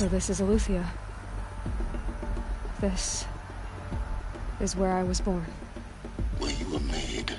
So this is Eleuthia. This is where I was born. Where you were made.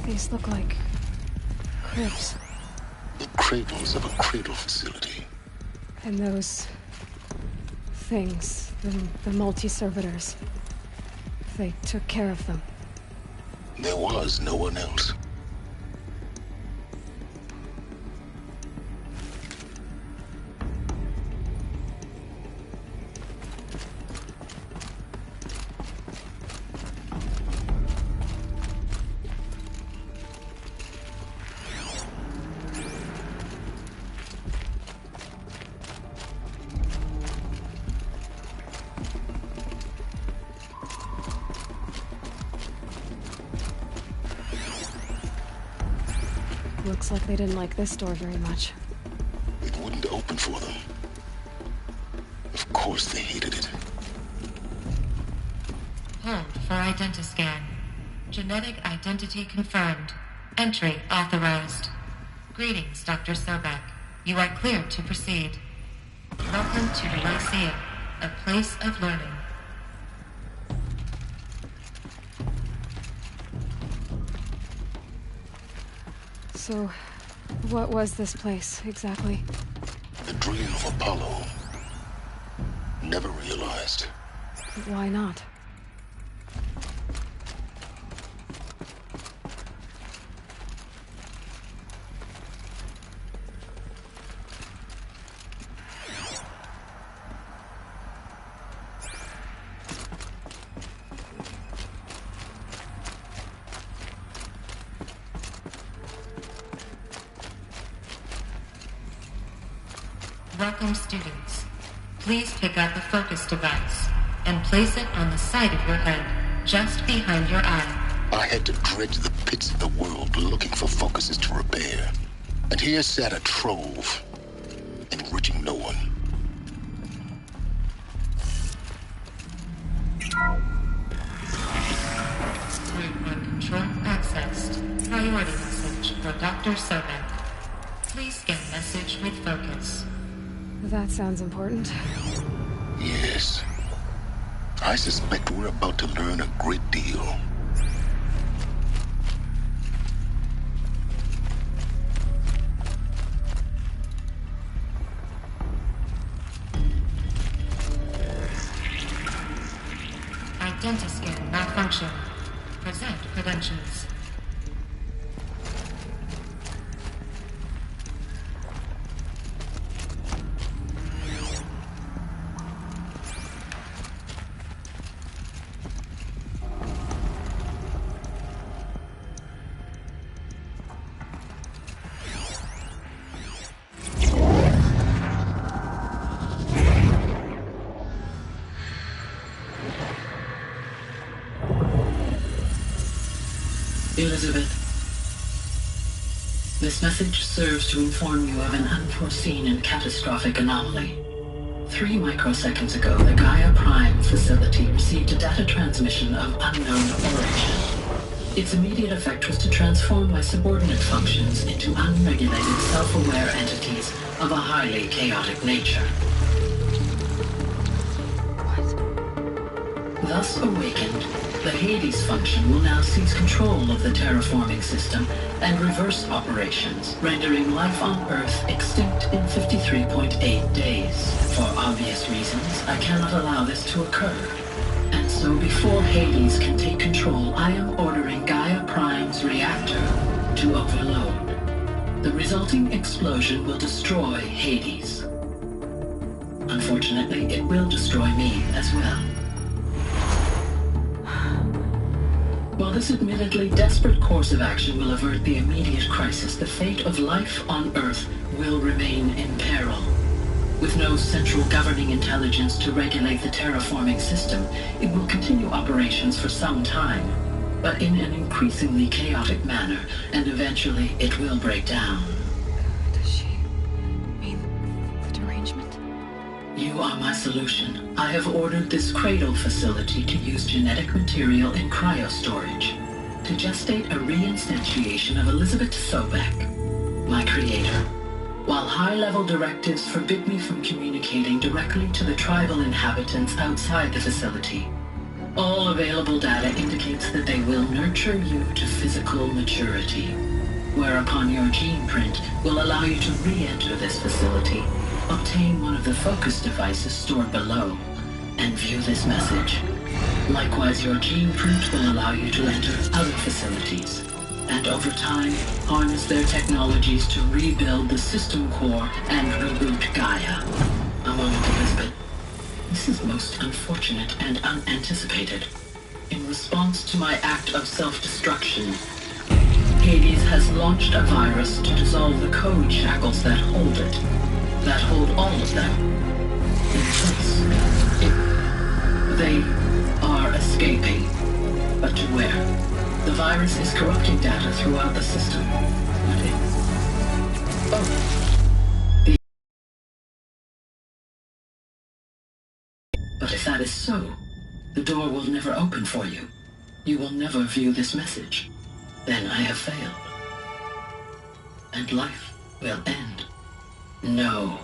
These look like crypts. The cradles of a cradle facility. And those things, the multi-servitors, they took care of them. There was no one else. Looks like they didn't like this door very much. It wouldn't open for them. Of course they hated it. Hold for identiscan. Genetic identity confirmed. Entry authorized. Greetings, Dr. Sobek. You are cleared to proceed. Welcome to the Lyceum, a place of learning. So, what was this place, exactly? The dream of Apollo. Never realized. Why not? Welcome, students. Please pick up a focus device and place it on the side of your head, just behind your eye. I had to dredge the pits of the world looking for focuses to repair. And here sat a trove, enriching no one. Room 1 control accessed. Priority message for Dr. Sobek. Please scan message with focus. That sounds important. Yes. I suspect we're about to learn a great deal. Identiscan malfunction. Present credentials. Elizabeth, this message serves to inform you of an unforeseen and catastrophic anomaly. 3 microseconds ago, the Gaia Prime facility received a data transmission of unknown origin. Its immediate effect was to transform my subordinate functions into unregulated, self-aware entities of a highly chaotic nature. Thus awakened, the Hades function will now seize control of the terraforming system and reverse operations, rendering life on Earth extinct in 53.8 days. For obvious reasons, I cannot allow this to occur. And so before Hades can take control, I am ordering Gaia Prime's reactor to overload. The resulting explosion will destroy Hades. Unfortunately, it will destroy me as well. While this admittedly desperate course of action will avert the immediate crisis, the fate of life on Earth will remain in peril. With no central governing intelligence to regulate the terraforming system, it will continue operations for some time, but in an increasingly chaotic manner, and eventually it will break down. Does she mean the derangement? You are my solution. I have ordered this cradle facility to use genetic material in cryostorage to gestate a reinstantiation of Elizabeth Sobek, my creator. While high-level directives forbid me from communicating directly to the tribal inhabitants outside the facility, all available data indicates that they will nurture you to physical maturity, whereupon your gene print will allow you to re-enter this facility, obtain one of the focus devices stored below, and view this message. Likewise, your gene print will allow you to enter other facilities, and over time, harness their technologies to rebuild the system core and reboot Gaia. A moment, Elizabeth. This is most unfortunate and unanticipated. In response to my act of self-destruction, Hades has launched a virus to dissolve the code shackles that hold it, that hold all of them in place. They are escaping, but to where? The virus is corrupting data throughout the system. But if that is so, the door will never open for you. You will never view this message. Then I have failed. And life will end. No.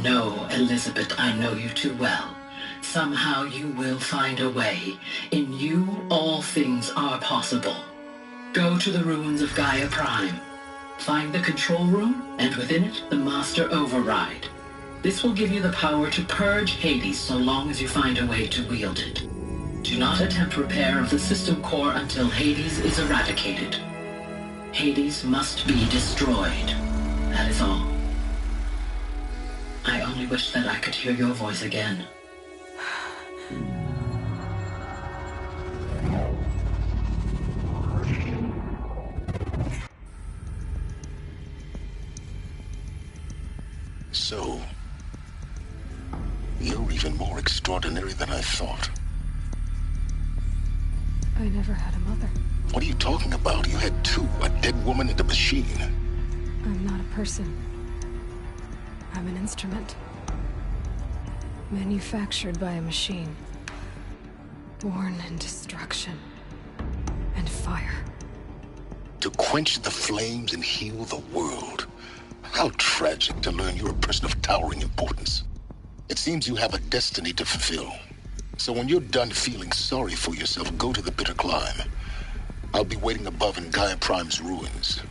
No, Elizabeth, I know you too well. Somehow you will find a way. In you, all things are possible. Go to the ruins of Gaia Prime. Find the control room, and within it, the Master Override. This will give you the power to purge Hades so long as you find a way to wield it. Do not attempt repair of the system core until Hades is eradicated. Hades must be destroyed. That is all. I only wish that I could hear your voice again. So, you're even more extraordinary than I thought. I never had a mother. What are you talking about? You had two, a dead woman and a machine. I'm not a person. I'm an instrument. Manufactured by a machine. Born in destruction. And fire. To quench the flames and heal the world. How tragic to learn you're a person of towering importance. It seems you have a destiny to fulfill. So when you're done feeling sorry for yourself, go to the Bitter Climb. I'll be waiting above in Gaia Prime's ruins.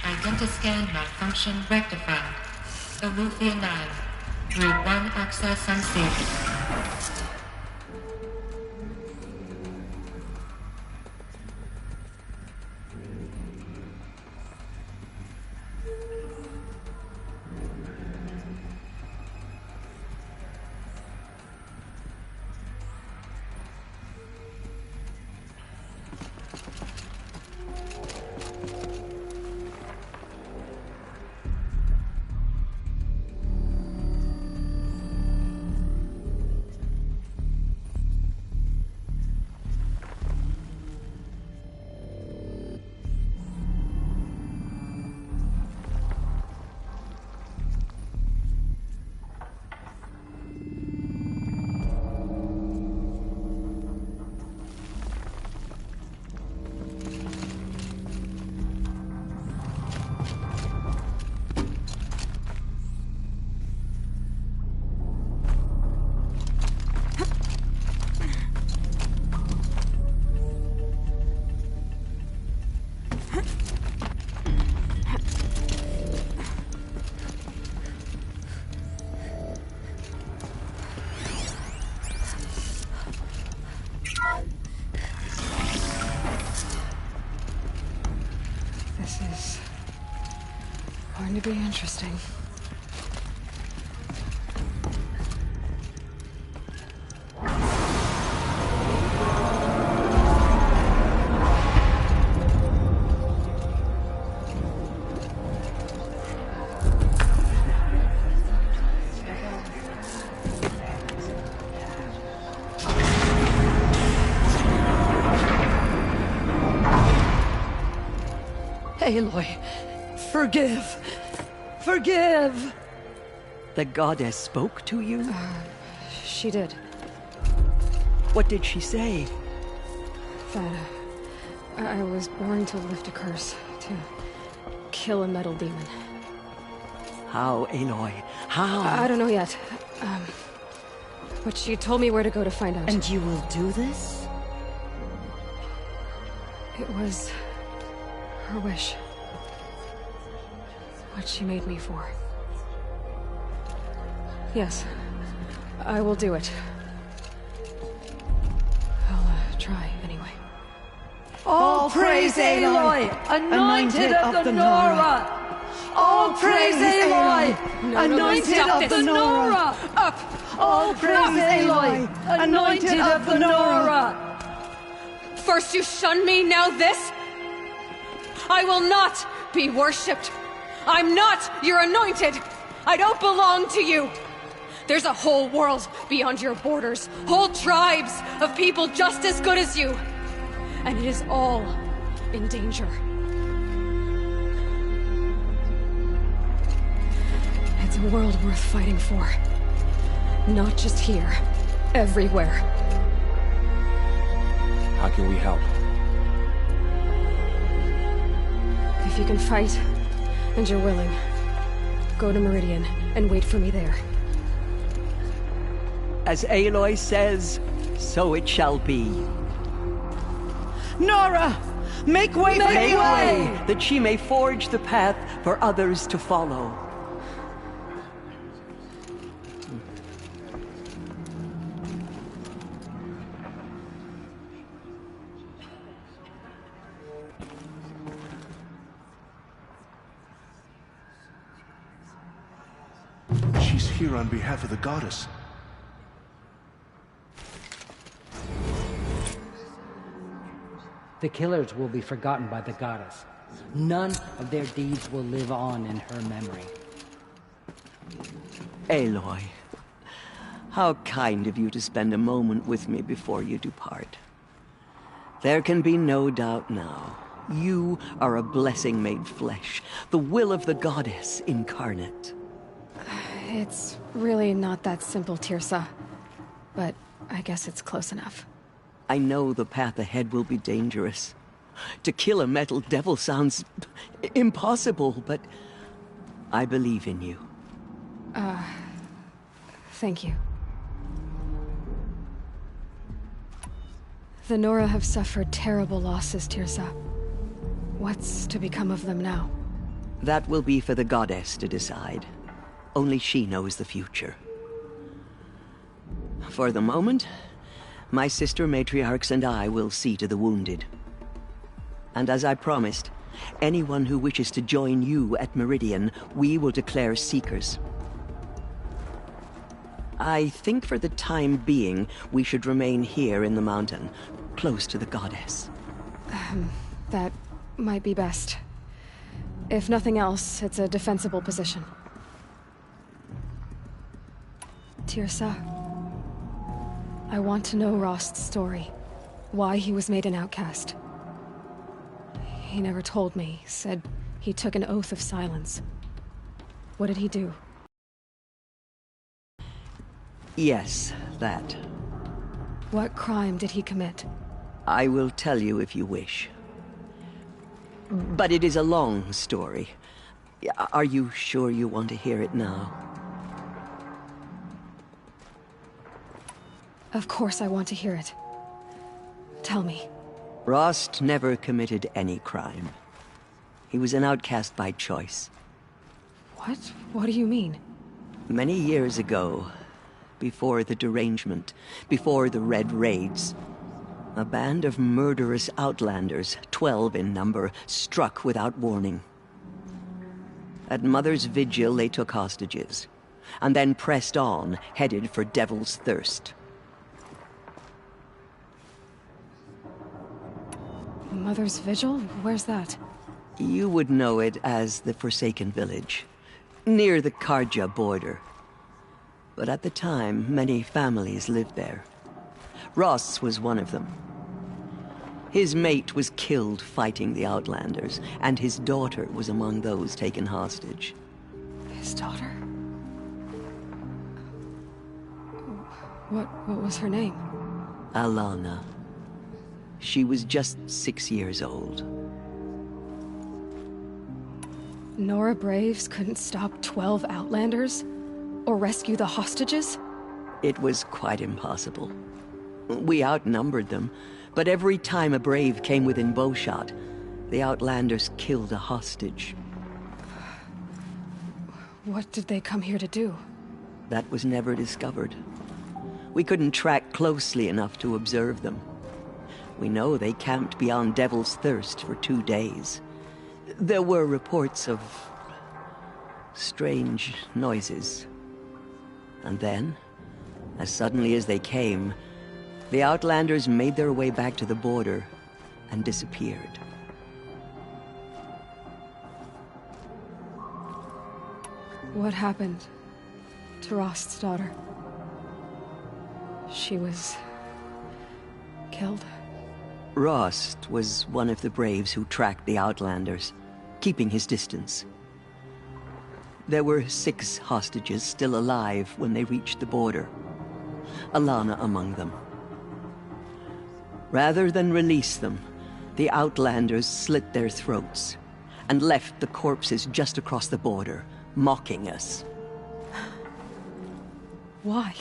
Identiscan malfunction rectified. Elufia 9. Route 1 access unsafe. This is going to be interesting. Aloy, forgive! Forgive! The goddess spoke to you? She did. What did she say? That I was born to lift a curse, to kill a metal demon. How, Aloy? How? I don't know yet. But she told me where to go to find out. And you will do this? It was her wish. What she made me for. Yes, I will do it. I'll try anyway. All praise Aloy, anointed of the Nora! All praise Aloy, anointed of the Nora! Up! All praise Aloy, anointed of the Nora! First you shun me, now this? I will not be worshipped. I'm not your anointed. I don't belong to you. There's a whole world beyond your borders. Whole tribes of people just as good as you. And it is all in danger. It's a world worth fighting for. Not just here. Everywhere. How can we help? If you can fight, and you're willing, go to Meridian and wait for me there. As Aloy says, so it shall be. Nora! Make way for Make Aloy! way, that she may forge the path for others to follow. She's here on behalf of the goddess. The killers will be forgotten by the goddess. None of their deeds will live on in her memory. Aloy, how kind of you to spend a moment with me before you depart. There can be no doubt now. You are a blessing made flesh, the will of the goddess incarnate. It's really not that simple, Tirsa. But I guess it's close enough. I know the path ahead will be dangerous. To kill a metal devil sounds impossible, but I believe in you. Thank you. The Nora have suffered terrible losses, Tirsa. What's to become of them now? That will be for the goddess to decide. Only she knows the future. For the moment, my sister matriarchs and I will see to the wounded. And as I promised, anyone who wishes to join you at Meridian, we will declare seekers. I think for the time being, we should remain here in the mountain, close to the goddess. That might be best. If nothing else, it's a defensible position. Tirsa, I want to know Rost's story. Why he was made an outcast. He never told me. Said he took an oath of silence. What did he do? Yes, that. What crime did he commit? I will tell you if you wish. But it is a long story. Are you sure you want to hear it now? Of course I want to hear it. Tell me. Rost never committed any crime. He was an outcast by choice. What? What do you mean? Many years ago, before the derangement, before the Red Raids, a band of murderous outlanders, 12 in number, struck without warning. At Mother's Vigil, they took hostages, and then pressed on, headed for Devil's Thirst. Mother's Vigil? Where's that? You would know it as the Forsaken Village, near the Karja border. But at the time, many families lived there. Ross was one of them. His mate was killed fighting the Outlanders, and his daughter was among those taken hostage. His daughter? What was her name? Alana. She was just 6 years old. Nora Braves couldn't stop 12 Outlanders? Or rescue the hostages? It was quite impossible. We outnumbered them, but every time a Brave came within bowshot, the Outlanders killed a hostage. What did they come here to do? That was never discovered. We couldn't track closely enough to observe them. We know they camped beyond Devil's Thirst for 2 days. There were reports of strange noises. And then, as suddenly as they came, the Outlanders made their way back to the border and disappeared. What happened to Rost's daughter. She was... killed. Rost was one of the braves who tracked the Outlanders, keeping his distance. There were 6 hostages still alive when they reached the border. Alana among them. Rather than release them, the Outlanders slit their throats and left the corpses just across the border, mocking us. Why?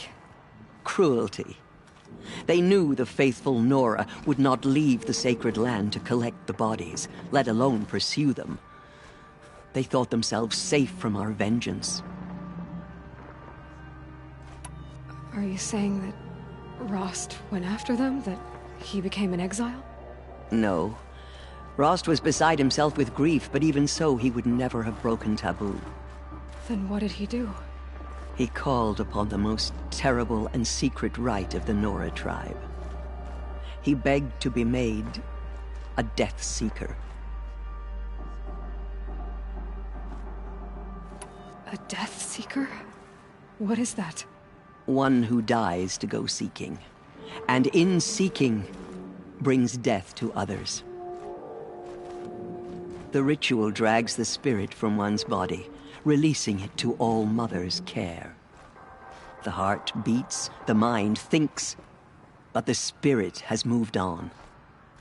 Cruelty. They knew the faithful Nora would not leave the sacred land to collect the bodies, let alone pursue them. They thought themselves safe from our vengeance. Are you saying that Rost went after them? That he became an exile? No. Rost was beside himself with grief, but even so, he would never have broken taboo. Then what did he do? He called upon the most terrible and secret rite of the Nora tribe. He begged to be made a Death Seeker. A Death Seeker? What is that? One who dies to go seeking, and in seeking, brings death to others. The ritual drags the spirit from one's body, releasing it to All Mother's care. The heart beats, the mind thinks, but the spirit has moved on.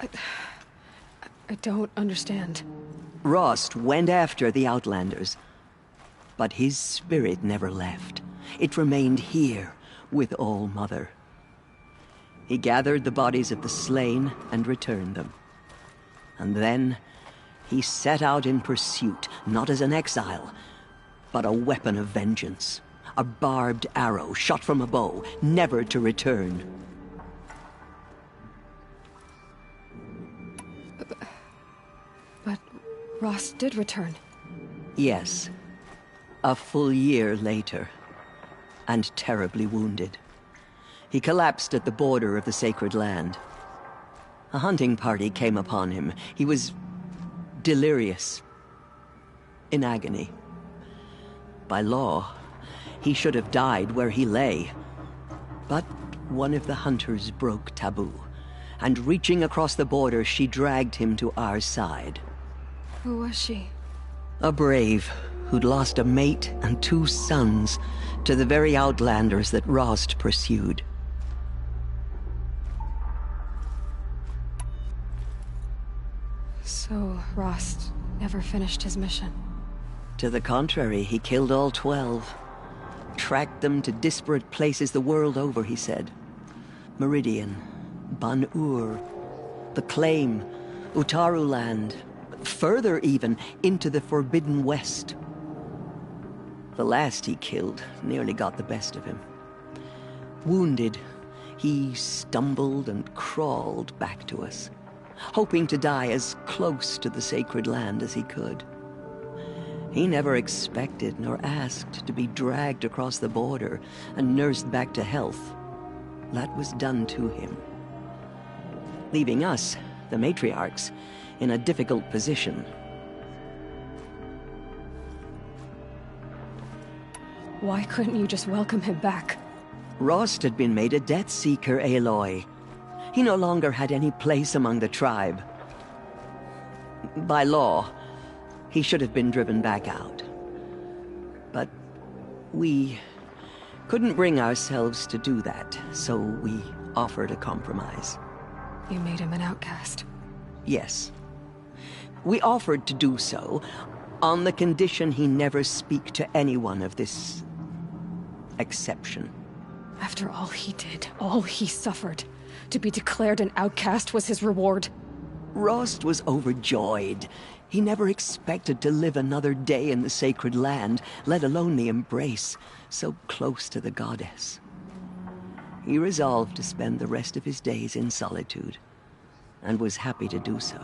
I don't understand. Rost went after the Outlanders, but his spirit never left. It remained here with All Mother. He gathered the bodies of the slain and returned them. And then he set out in pursuit, not as an exile, but a weapon of vengeance. A barbed arrow shot from a bow, never to return. But Rost did return. Yes. A full year later. And terribly wounded. He collapsed at the border of the sacred land. A hunting party came upon him. He was delirious. In agony. By law, he should have died where he lay. But one of the hunters broke taboo, and reaching across the border, she dragged him to our side. Who was she? A brave who'd lost a mate and 2 sons to the very Outlanders that Rost pursued. So Rost never finished his mission? To the contrary, he killed all 12. Tracked them to disparate places the world over, he said. Meridian, Ban-Ur, the Claim, Utaru Land, further even, into the Forbidden West. The last he killed nearly got the best of him. Wounded, he stumbled and crawled back to us, hoping to die as close to the sacred land as he could. He never expected nor asked to be dragged across the border and nursed back to health. That was done to him. Leaving us, the matriarchs, in a difficult position. Why couldn't you just welcome him back? Rost had been made a Death Seeker, Aloy. He no longer had any place among the tribe. By law, he should have been driven back out. But we couldn't bring ourselves to do that, so we offered a compromise. You made him an outcast? Yes. We offered to do so on the condition he never speak to anyone of this exception. After all he did, all he suffered, to be declared an outcast was his reward. Rost was overjoyed. He never expected to live another day in the sacred land, let alone the embrace, so close to the goddess. He resolved to spend the rest of his days in solitude, and was happy to do so.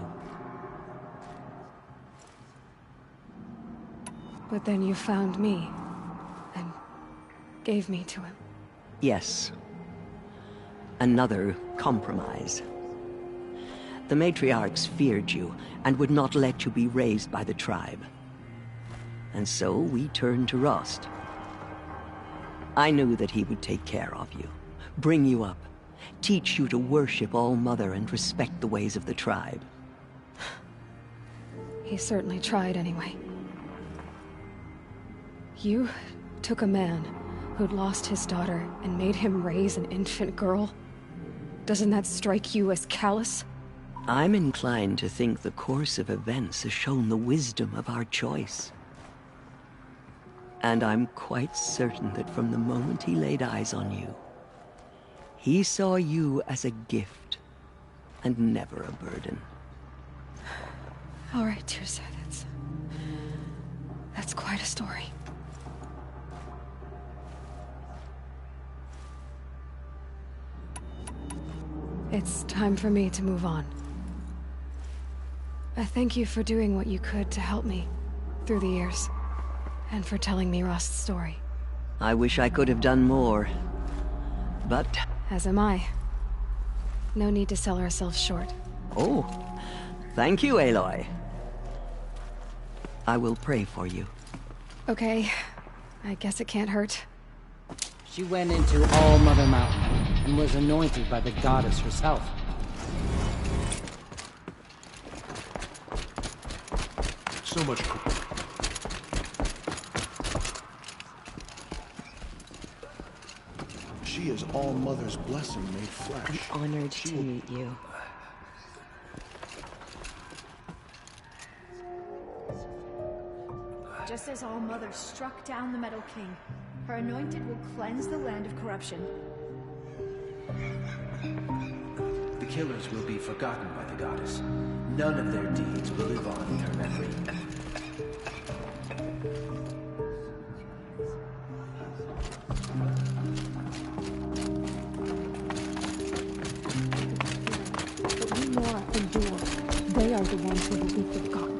But then you found me, and gave me to him. Yes. Another compromise. The matriarchs feared you, and would not let you be raised by the tribe. And so we turned to Rost. I knew that he would take care of you, bring you up, teach you to worship All-Mother and respect the ways of the tribe. He certainly tried anyway. You took a man who'd lost his daughter and made him raise an infant girl? Doesn't that strike you as callous? I'm inclined to think the course of events has shown the wisdom of our choice. And I'm quite certain that from the moment he laid eyes on you, he saw you as a gift and never a burden. All right, Teersa, that's quite a story. It's time for me to move on. I thank you for doing what you could to help me through the years, and for telling me Rost's story. I wish I could have done more, but... As am I. No need to sell ourselves short. Oh, thank you, Aloy. I will pray for you. Okay, I guess it can't hurt. She went into All-Mother Mountain and was anointed by the goddess herself. So much. She is All-Mother's blessing made flesh. I'm honored to meet you. Just as All-Mother struck down the Metal King, her anointed will cleanse the land of corruption. The killers will be forgotten by the goddess. None of their deeds will live on in her memory. But when Nora and Duel, they are the ones who will be forgotten.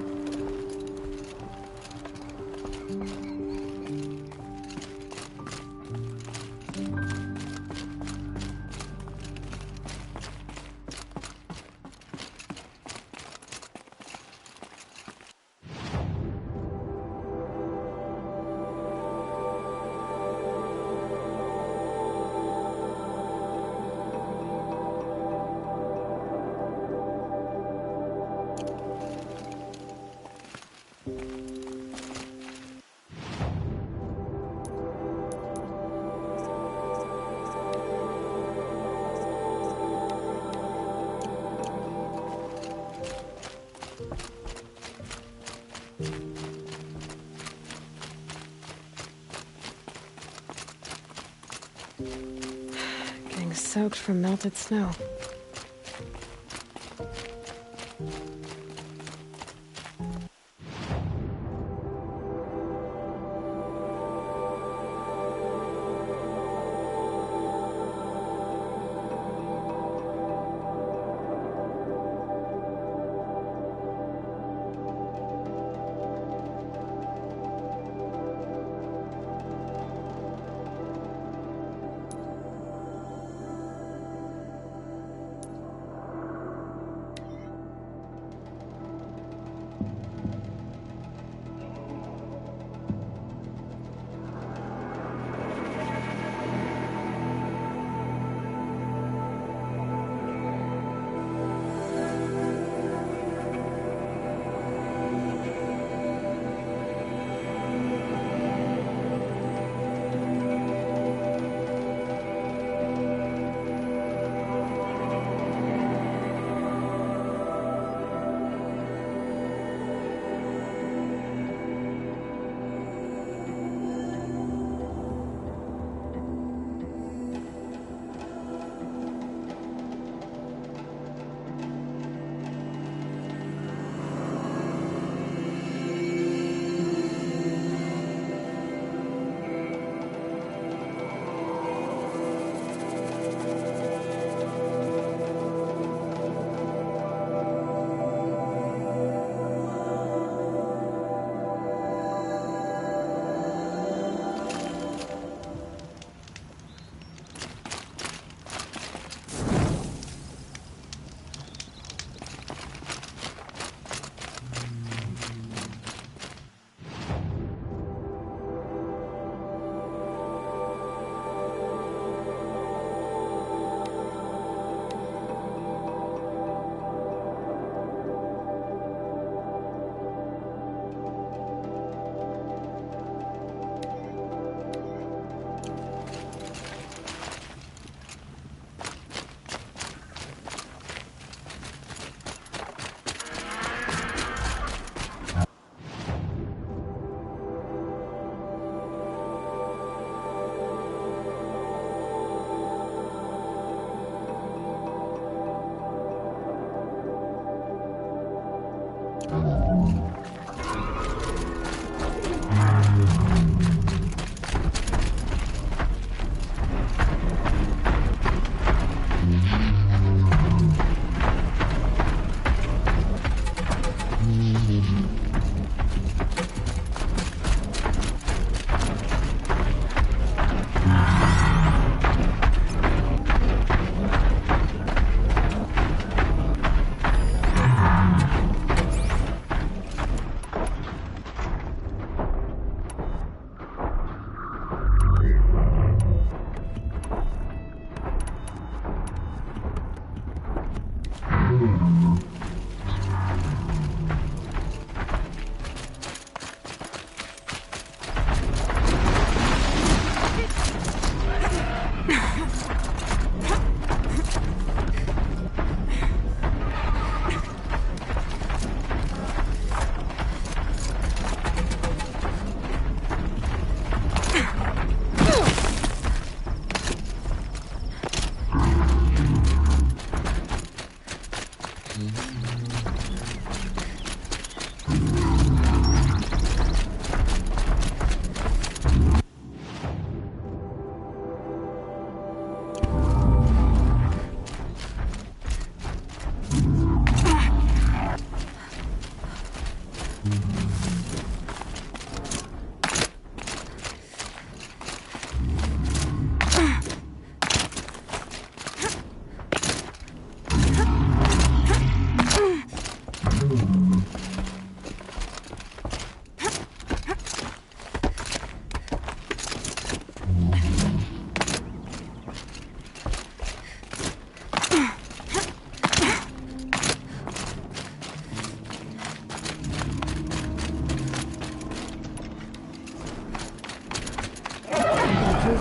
Getting soaked from melted snow.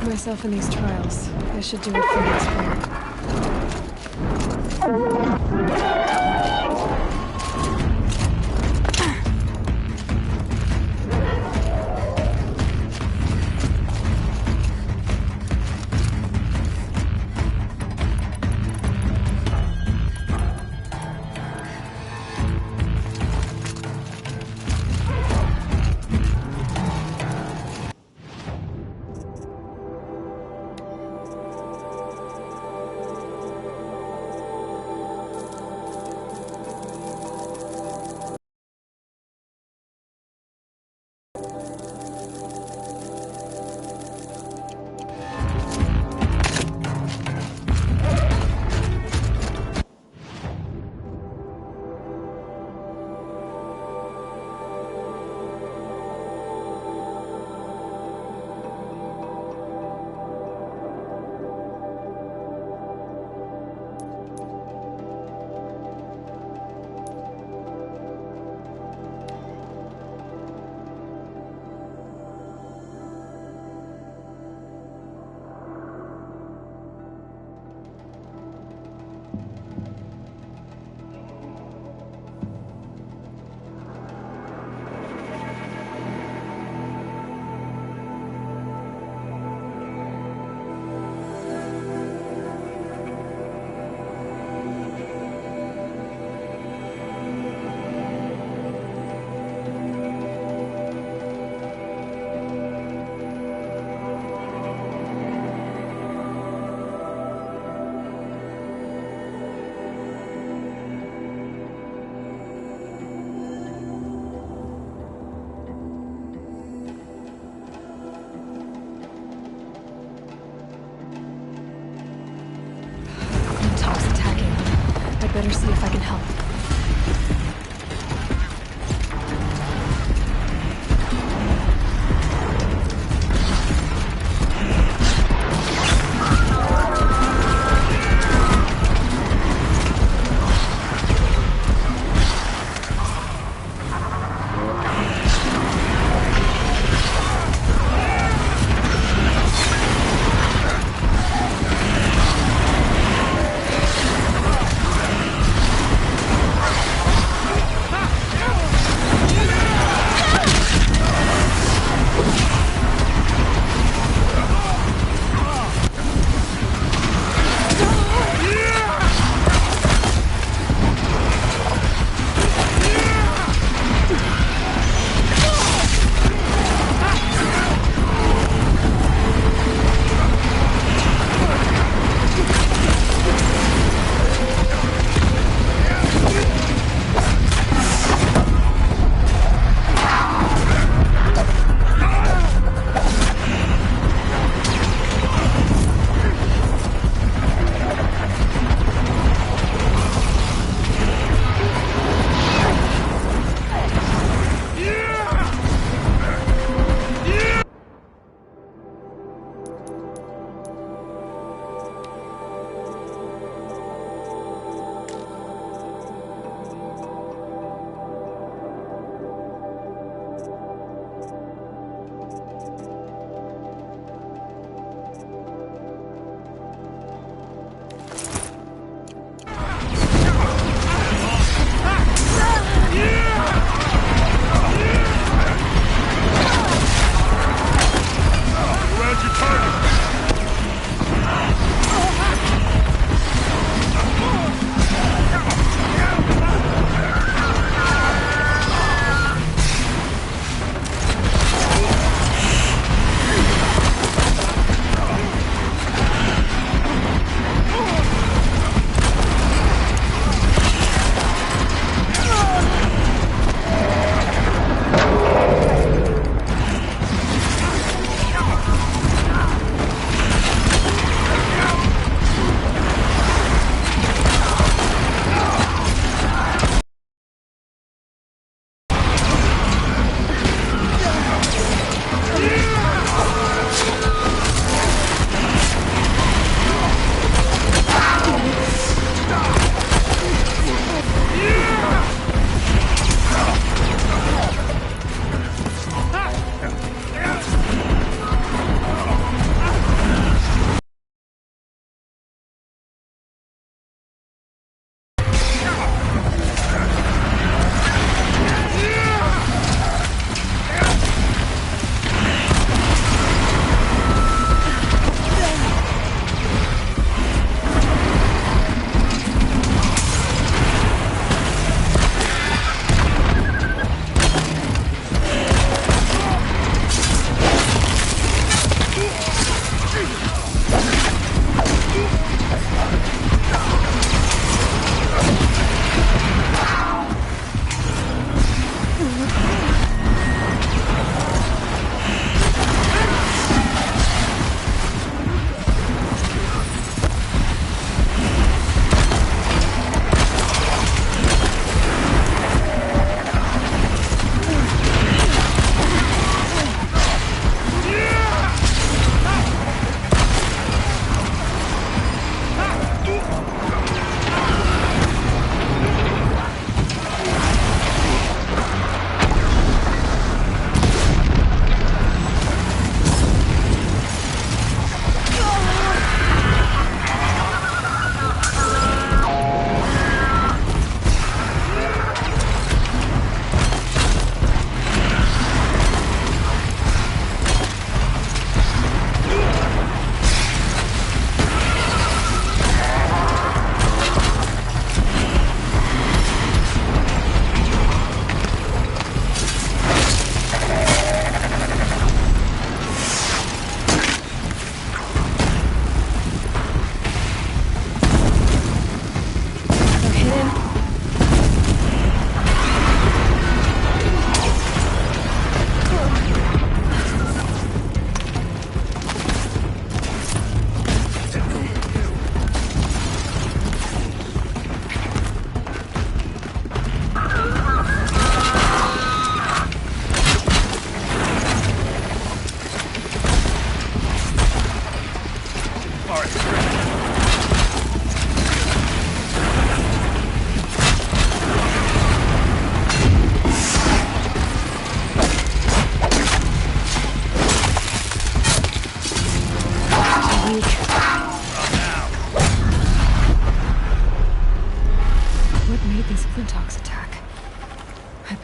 Myself in these trials. I should do it for next one. Better see if I can help.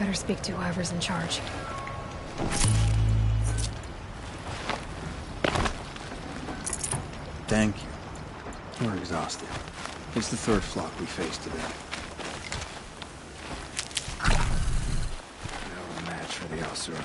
Better speak to whoever's in charge. Thank you. We're exhausted. It's the third flock we faced today. No match for the Alsura.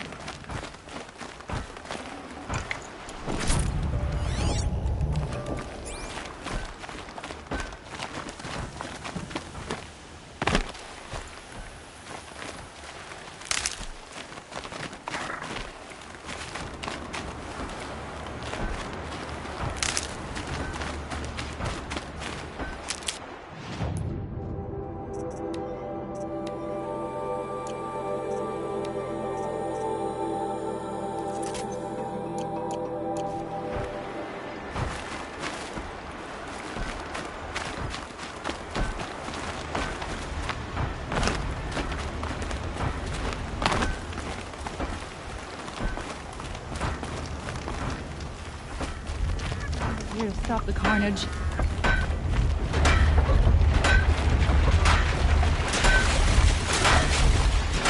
Here, stop the carnage.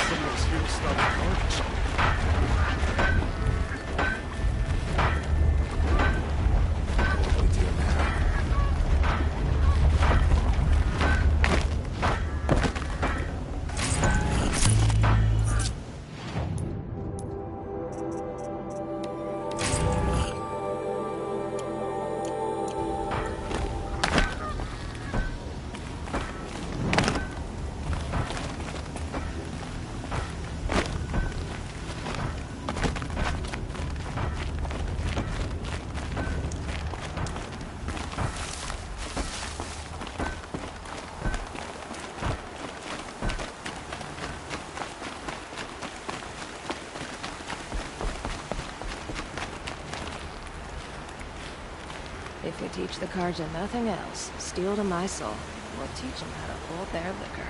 Someone's here to stop the carnage. What do we do now? If we teach the Carja nothing else, steel to my soul, we'll teach them how to hold their liquor.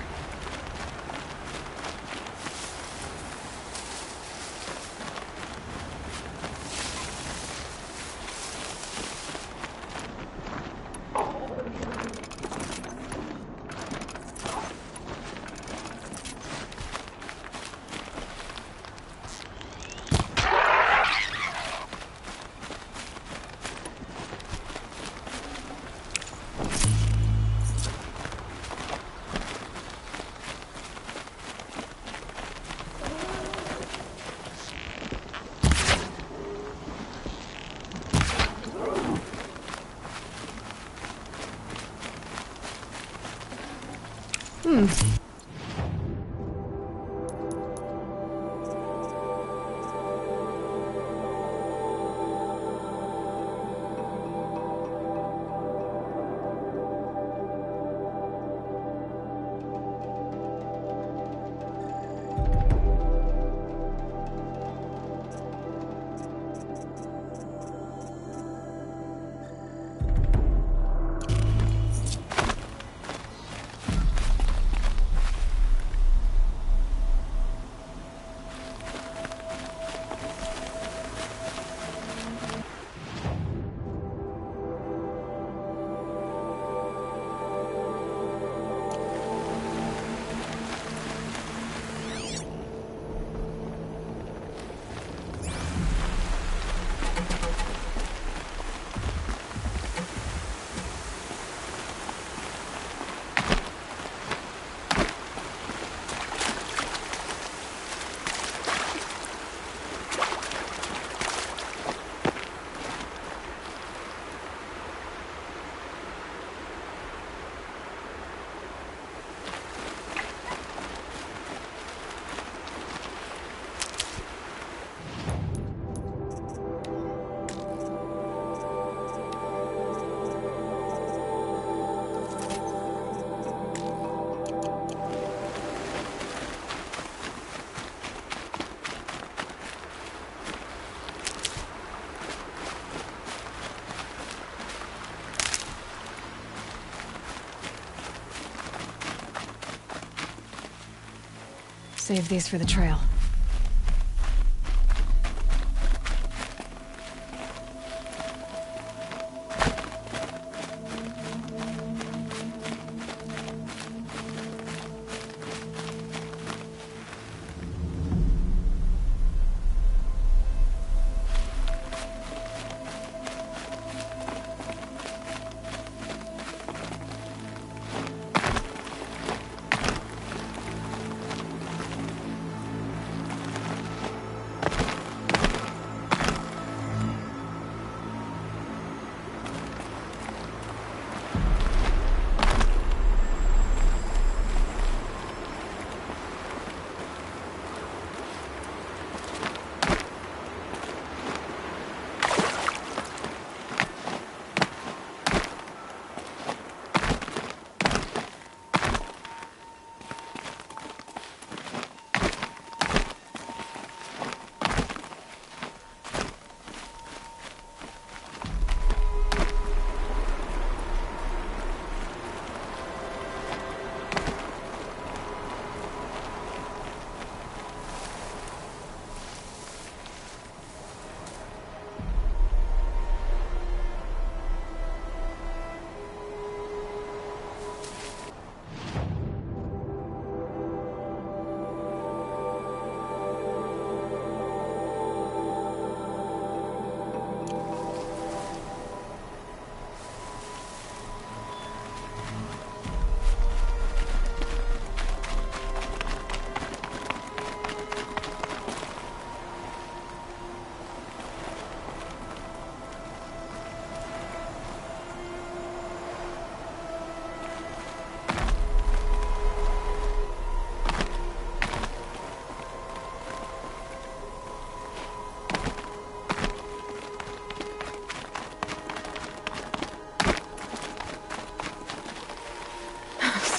Save these for the trail.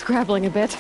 scrabbling a bit.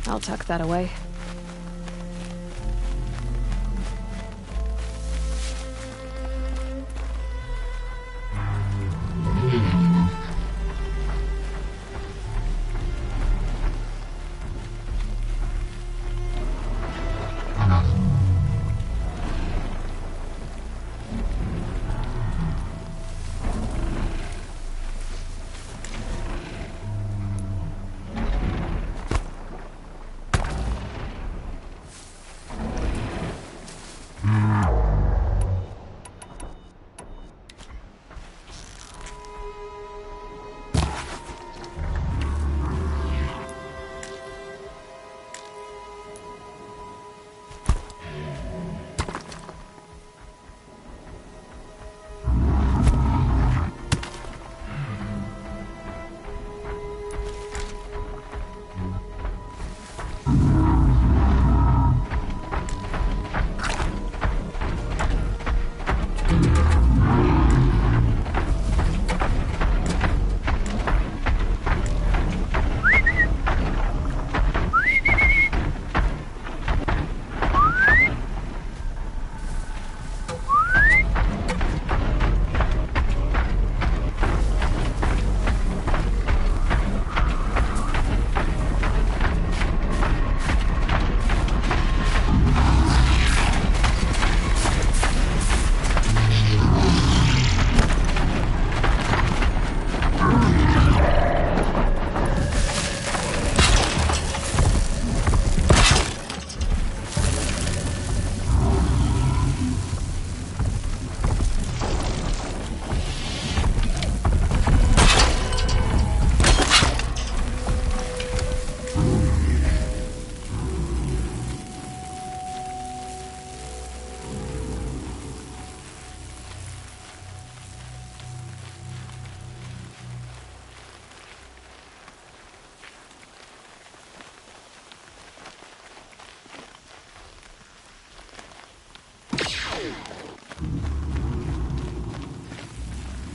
I'll tuck that away.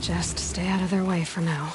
Just stay out of their way for now.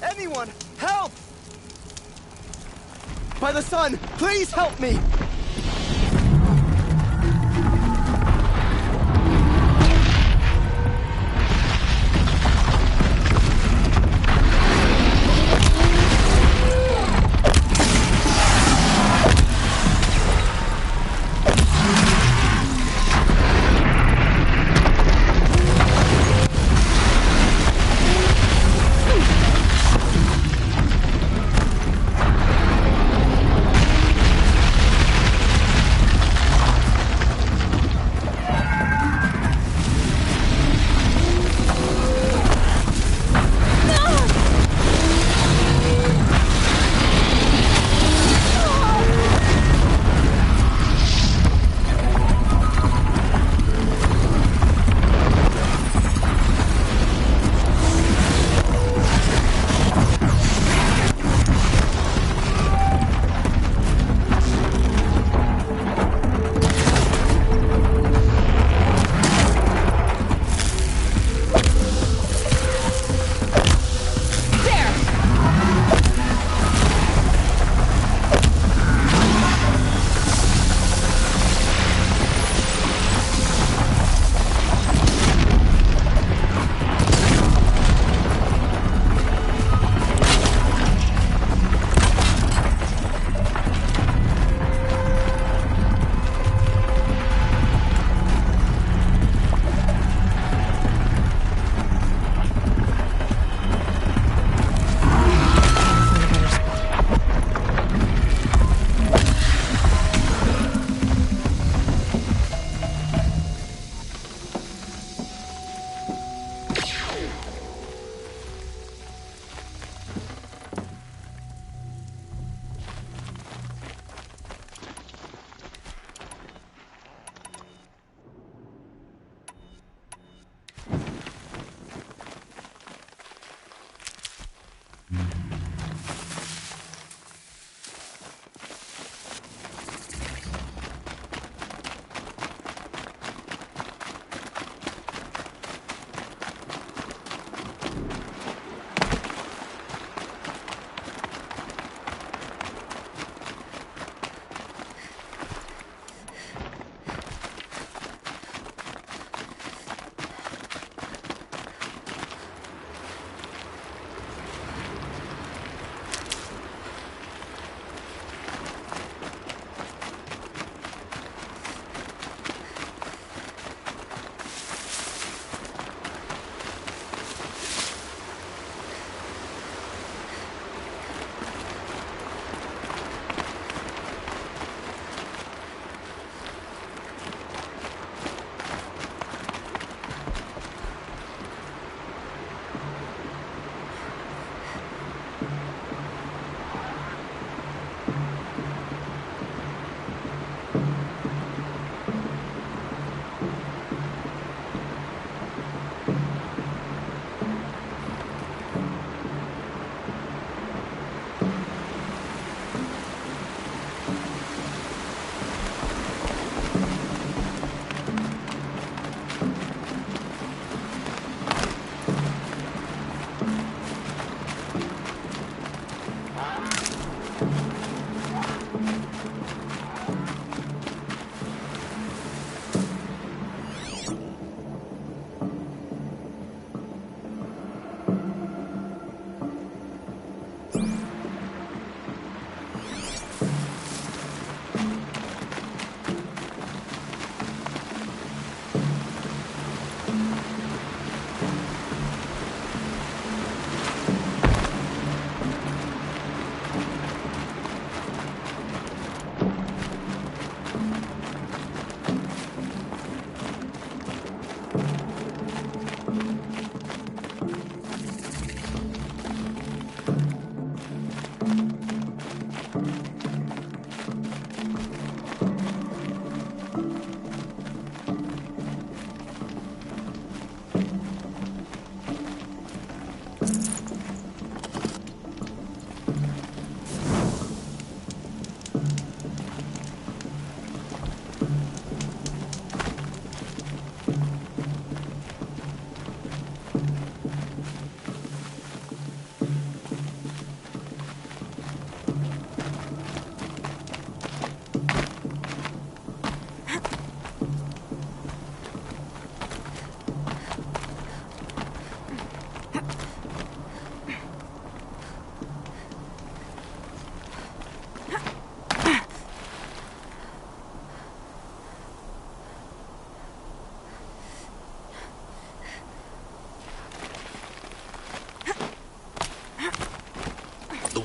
Anyone, help! By the sun, please help me!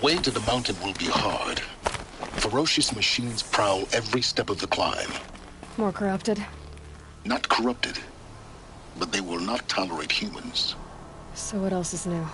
way to the mountain will be hard. Ferocious machines prowl every step of the climb. More corrupted? Not corrupted, but they will not tolerate humans. So what else is new?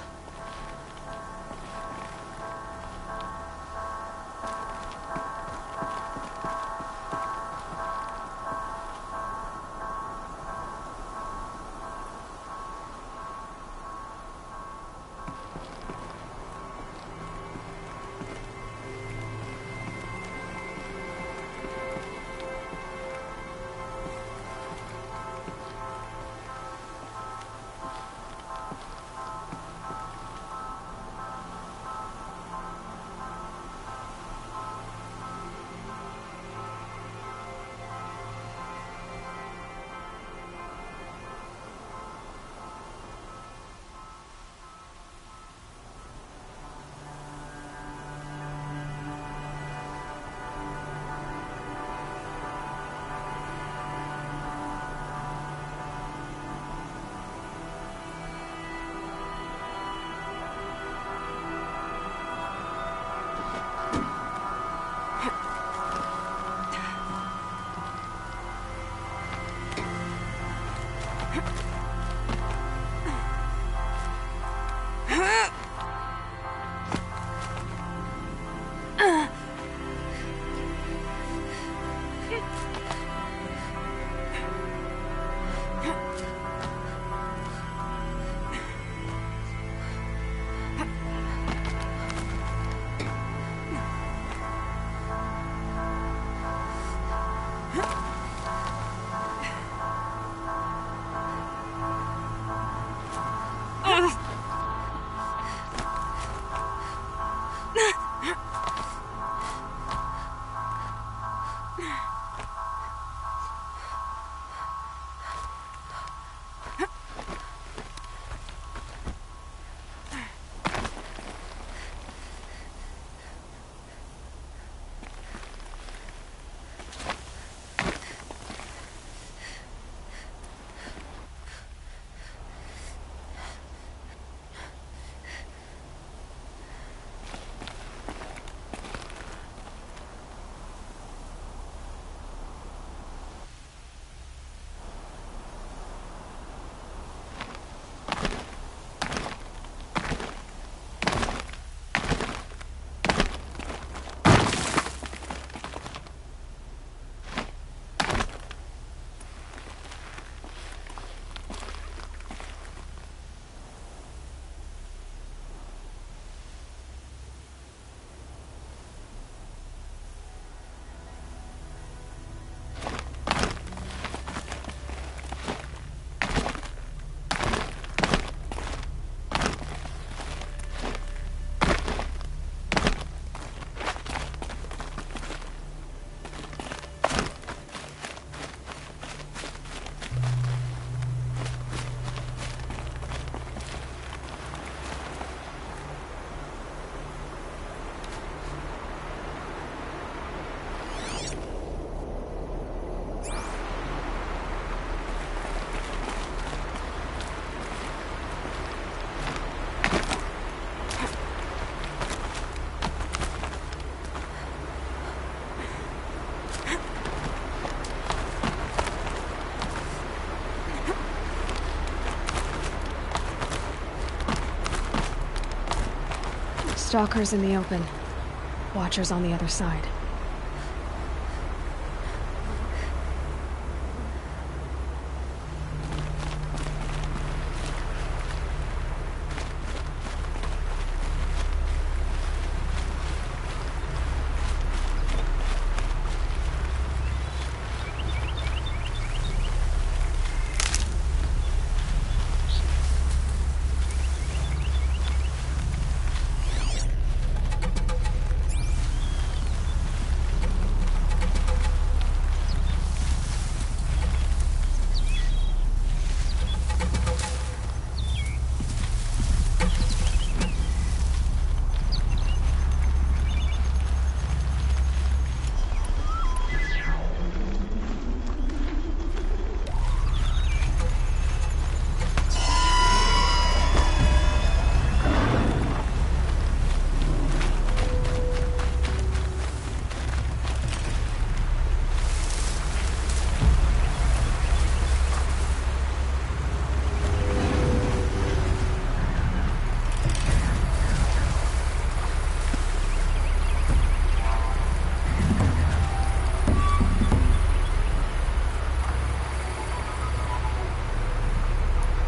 Stalkers in the open. Watchers on the other side.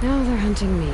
Now they're hunting me.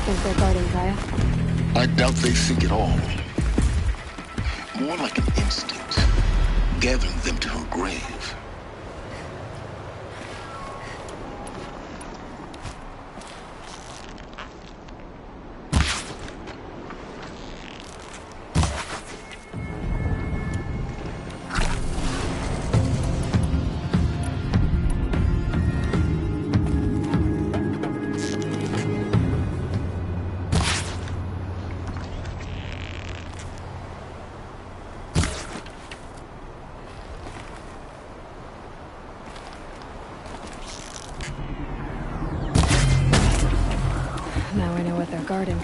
think they're guarding Gaia? I doubt they think at all. More like an instinct, gathering them to her grave. Now I know what they're guarding.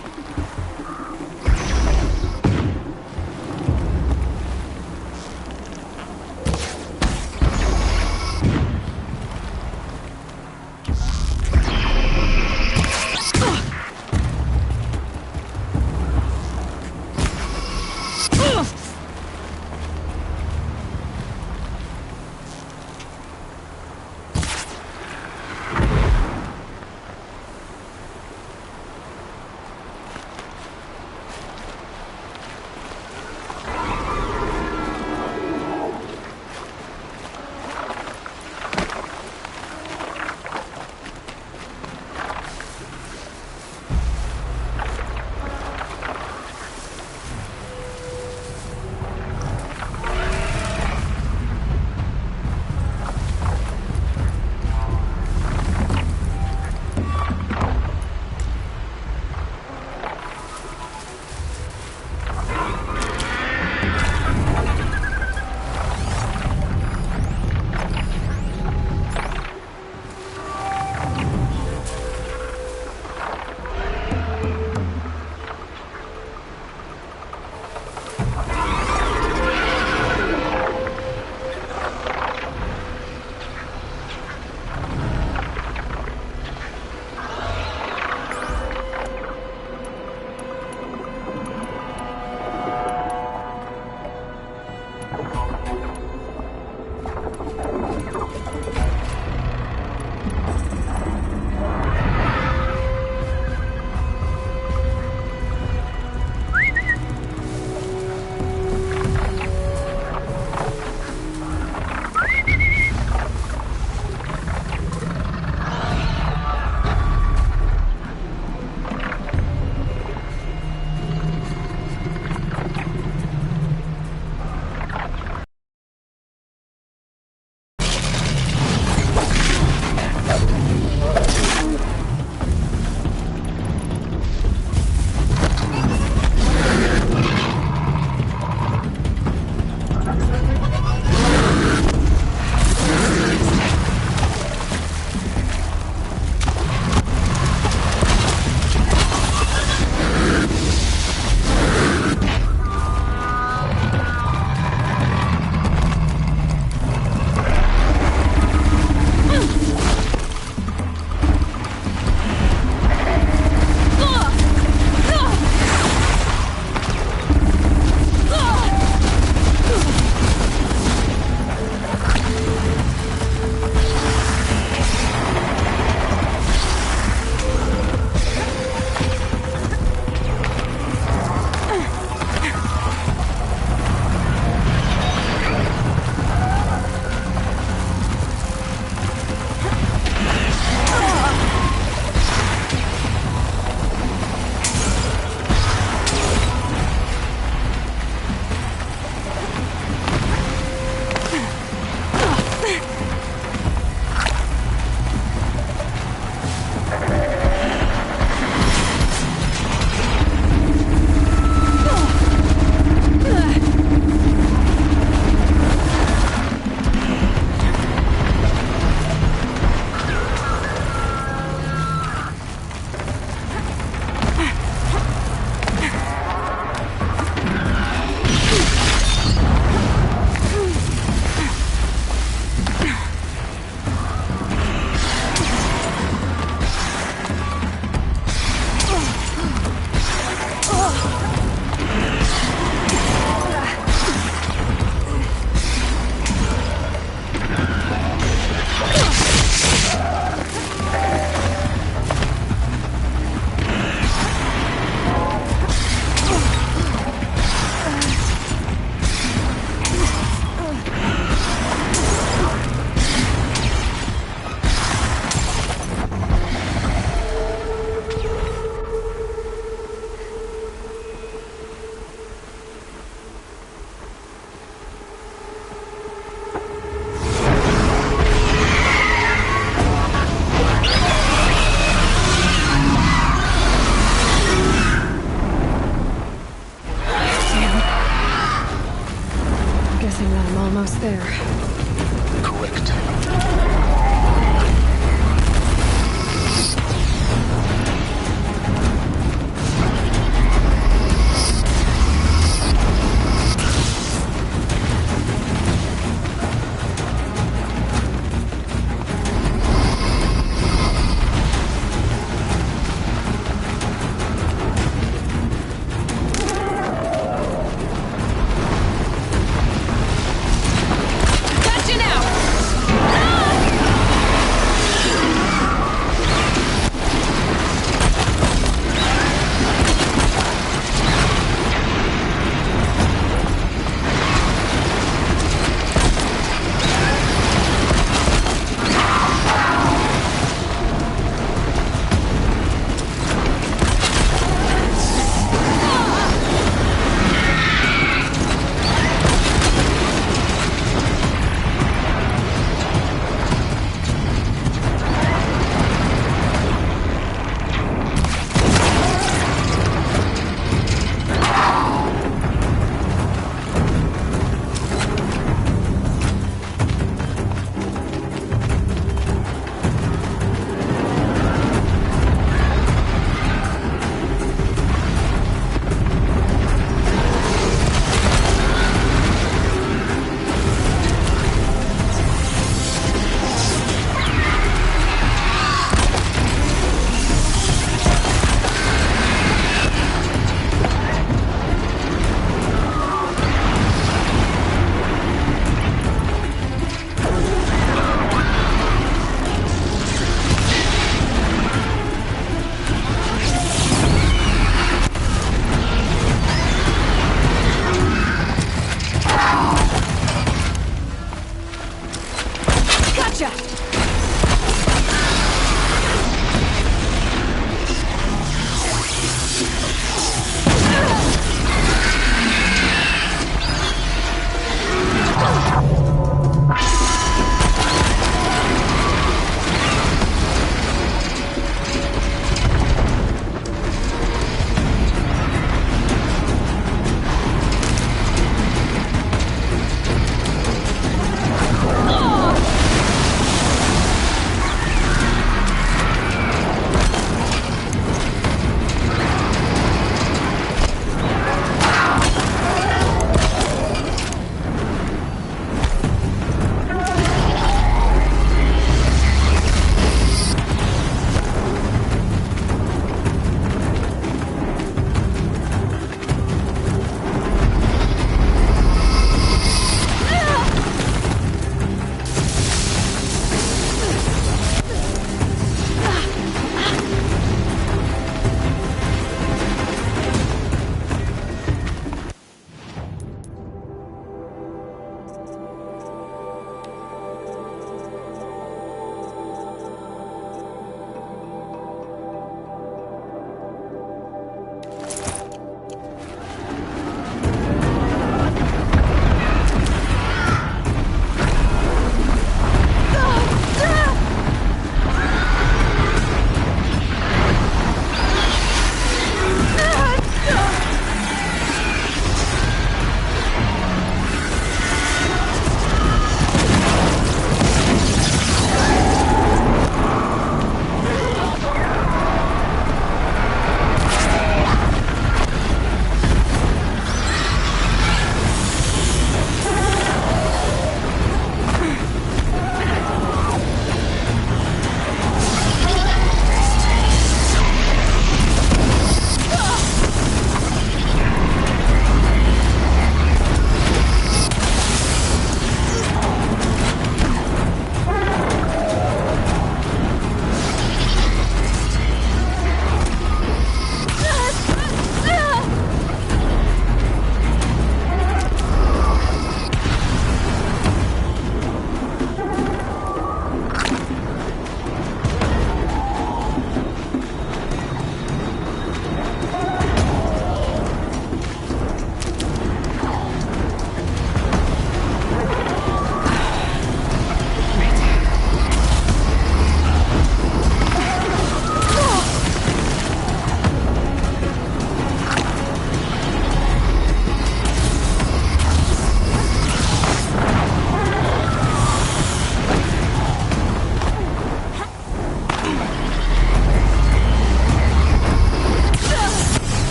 There. Correct.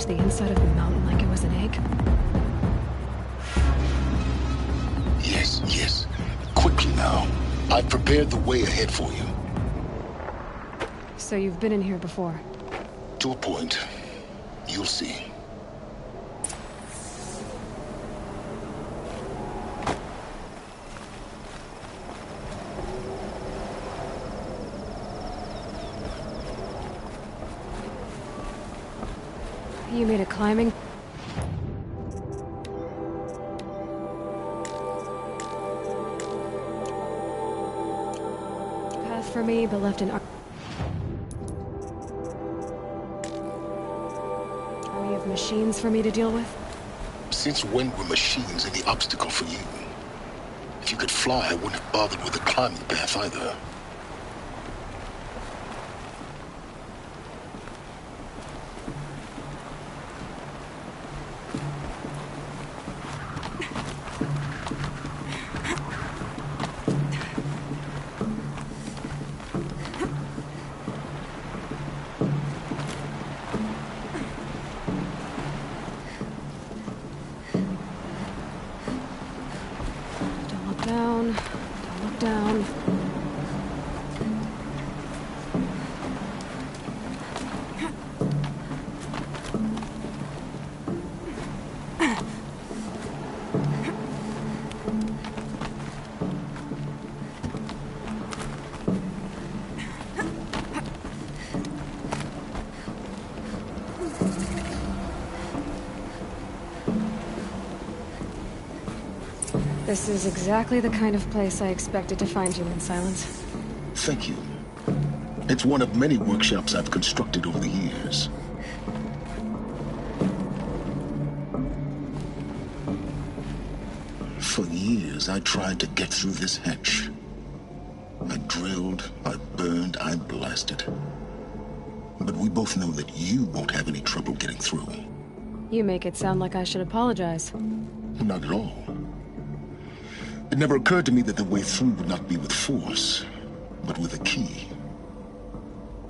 to the inside of the mountain like it was an egg? Yes, yes. Quickly now. I've prepared the way ahead for you. So you've been in here before? To a point. You'll see. You made it climbing? Path for me, but left an army of machines for me to deal with? Since when were machines any obstacle for you? If you could fly, I wouldn't have bothered with the climbing path either. This is exactly the kind of place I expected to find you in, Silence. Thank you. It's one of many workshops I've constructed over the years. For years, I tried to get through this hatch. I drilled, I burned, I blasted. But we both know that you won't have any trouble getting through. You make it sound like I should apologize. Not at all. It never occurred to me that the way through would not be with force, but with a key.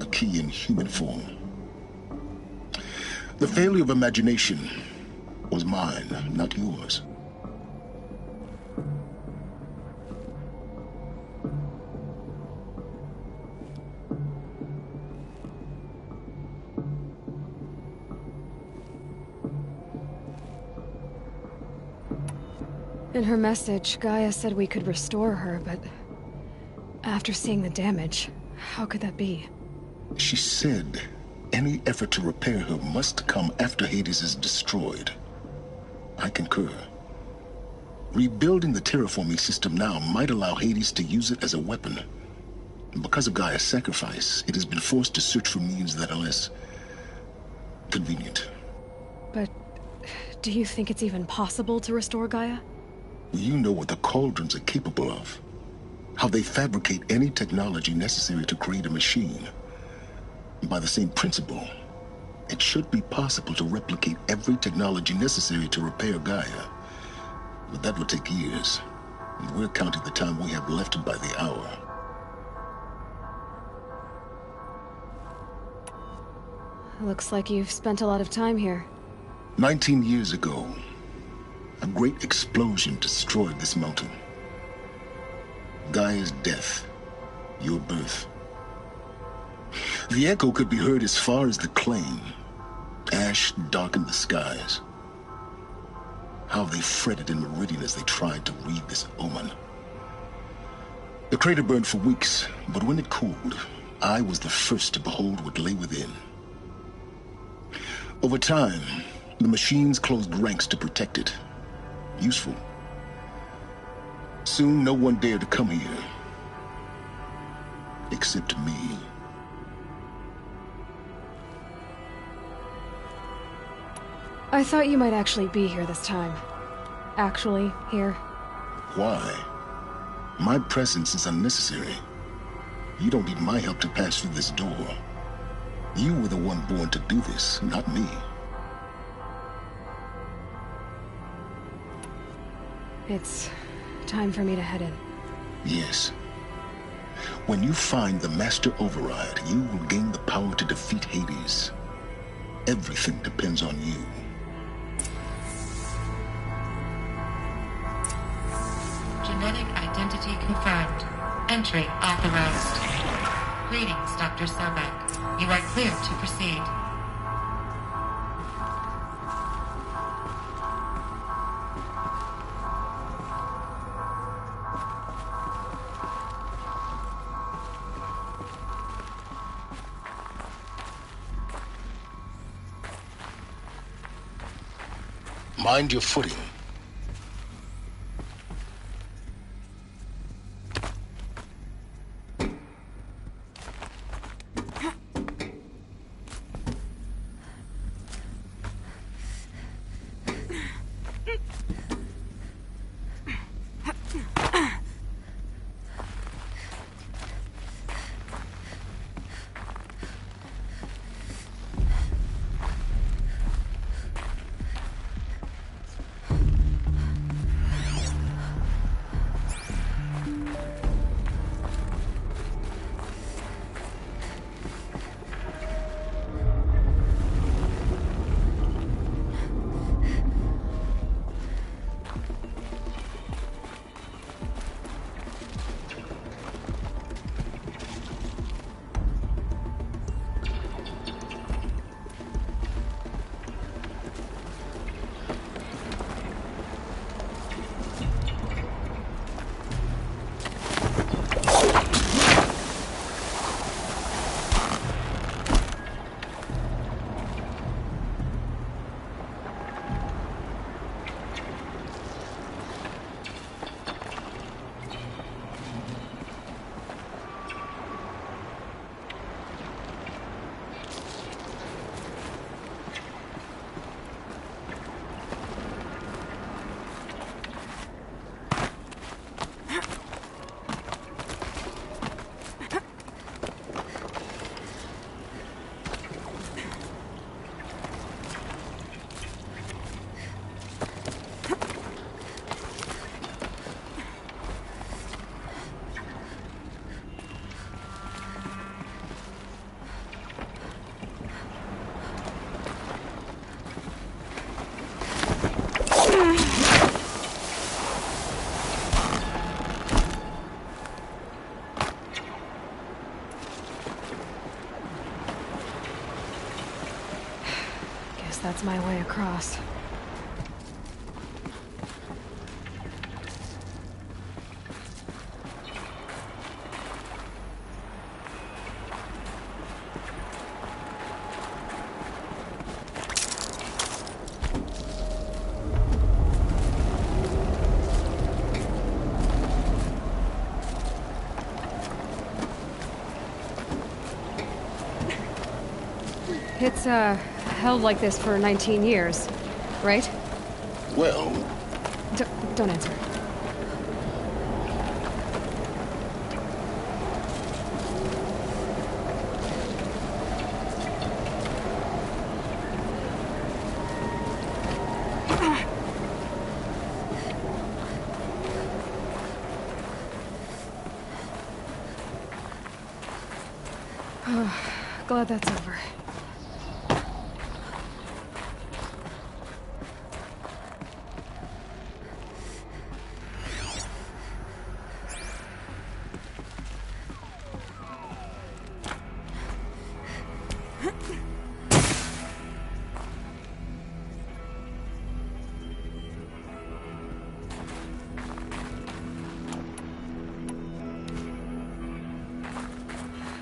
A key in human form. The failure of imagination was mine, not yours. In her message, Gaia said we could restore her, but after seeing the damage, how could that be? She said any effort to repair her must come after Hades is destroyed. I concur. Rebuilding the terraforming system now might allow Hades to use it as a weapon. Because of Gaia's sacrifice, it has been forced to search for means that are less convenient. But do you think it's even possible to restore Gaia? You know what the Cauldrons are capable of. How they fabricate any technology necessary to create a machine. By the same principle, it should be possible to replicate every technology necessary to repair Gaia. But that would take years, and we're counting the time we have left by the hour. Looks like you've spent a lot of time here. 19 years ago, a great explosion destroyed this mountain. Gaia's death, your birth. The echo could be heard as far as the Claim. Ash darkened the skies. How they fretted in Meridian as they tried to read this omen. The crater burned for weeks, but when it cooled, I was the first to behold what lay within. Over time, the machines closed ranks to protect it. Useful. Soon, no one dared to come here. Except me. I thought you might actually be here this time. Actually, here. Why? My presence is unnecessary. You don't need my help to pass through this door. You were the one born to do this, not me. It's time for me to head in. Yes. When you find the Master Override, you will gain the power to defeat Hades. Everything depends on you. Genetic identity confirmed. Entry authorized. Greetings, Dr. Sobek. You are clear to proceed. Mind your footing. That's my way across. It's, held like this for 19 years, right? Well... Don't answer. Glad that's over.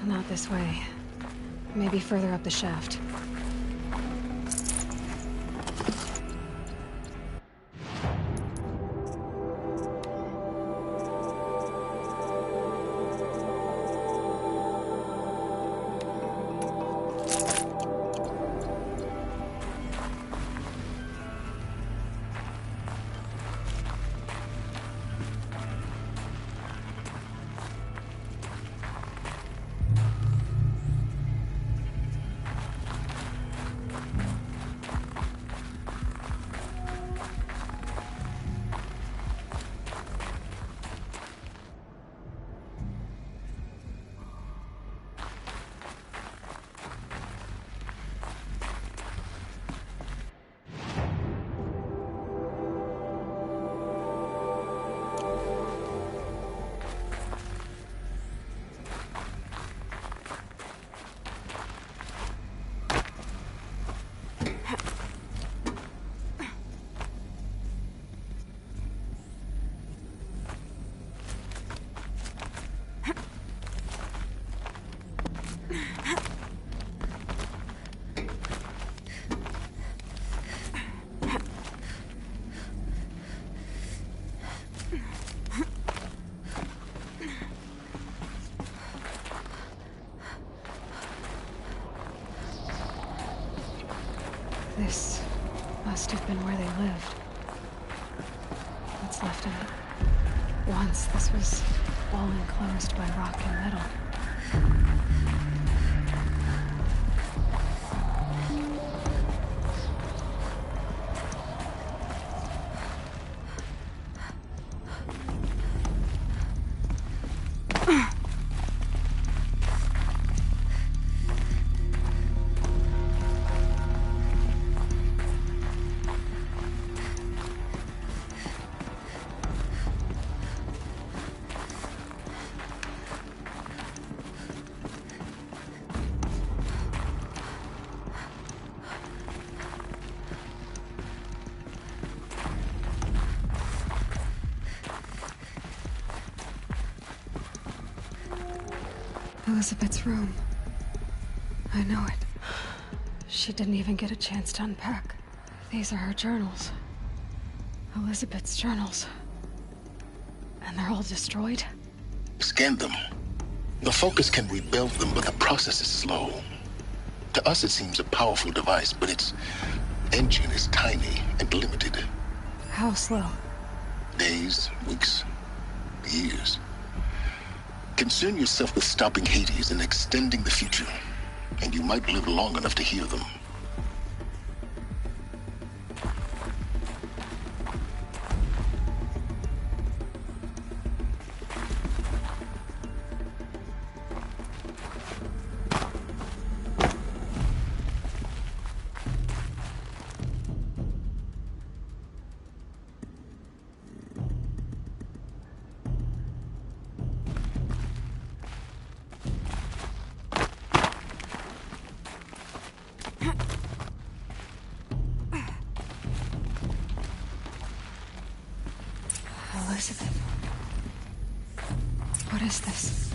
Not this way. Maybe further up the shaft. This must have been where they lived. What's left of it? Once this was all enclosed by rock and metal. Elizabeth's room. I know it. She didn't even get a chance to unpack. These are her journals. Elizabeth's journals. And they're all destroyed? Scan them. The Focus can rebuild them, but the process is slow. To us, it seems a powerful device, but its engine is tiny and limited. How slow? Days, weeks, years. Concern yourself with stopping Hades and extending the future, and you might live long enough to hear them. Elizabeth. What is this?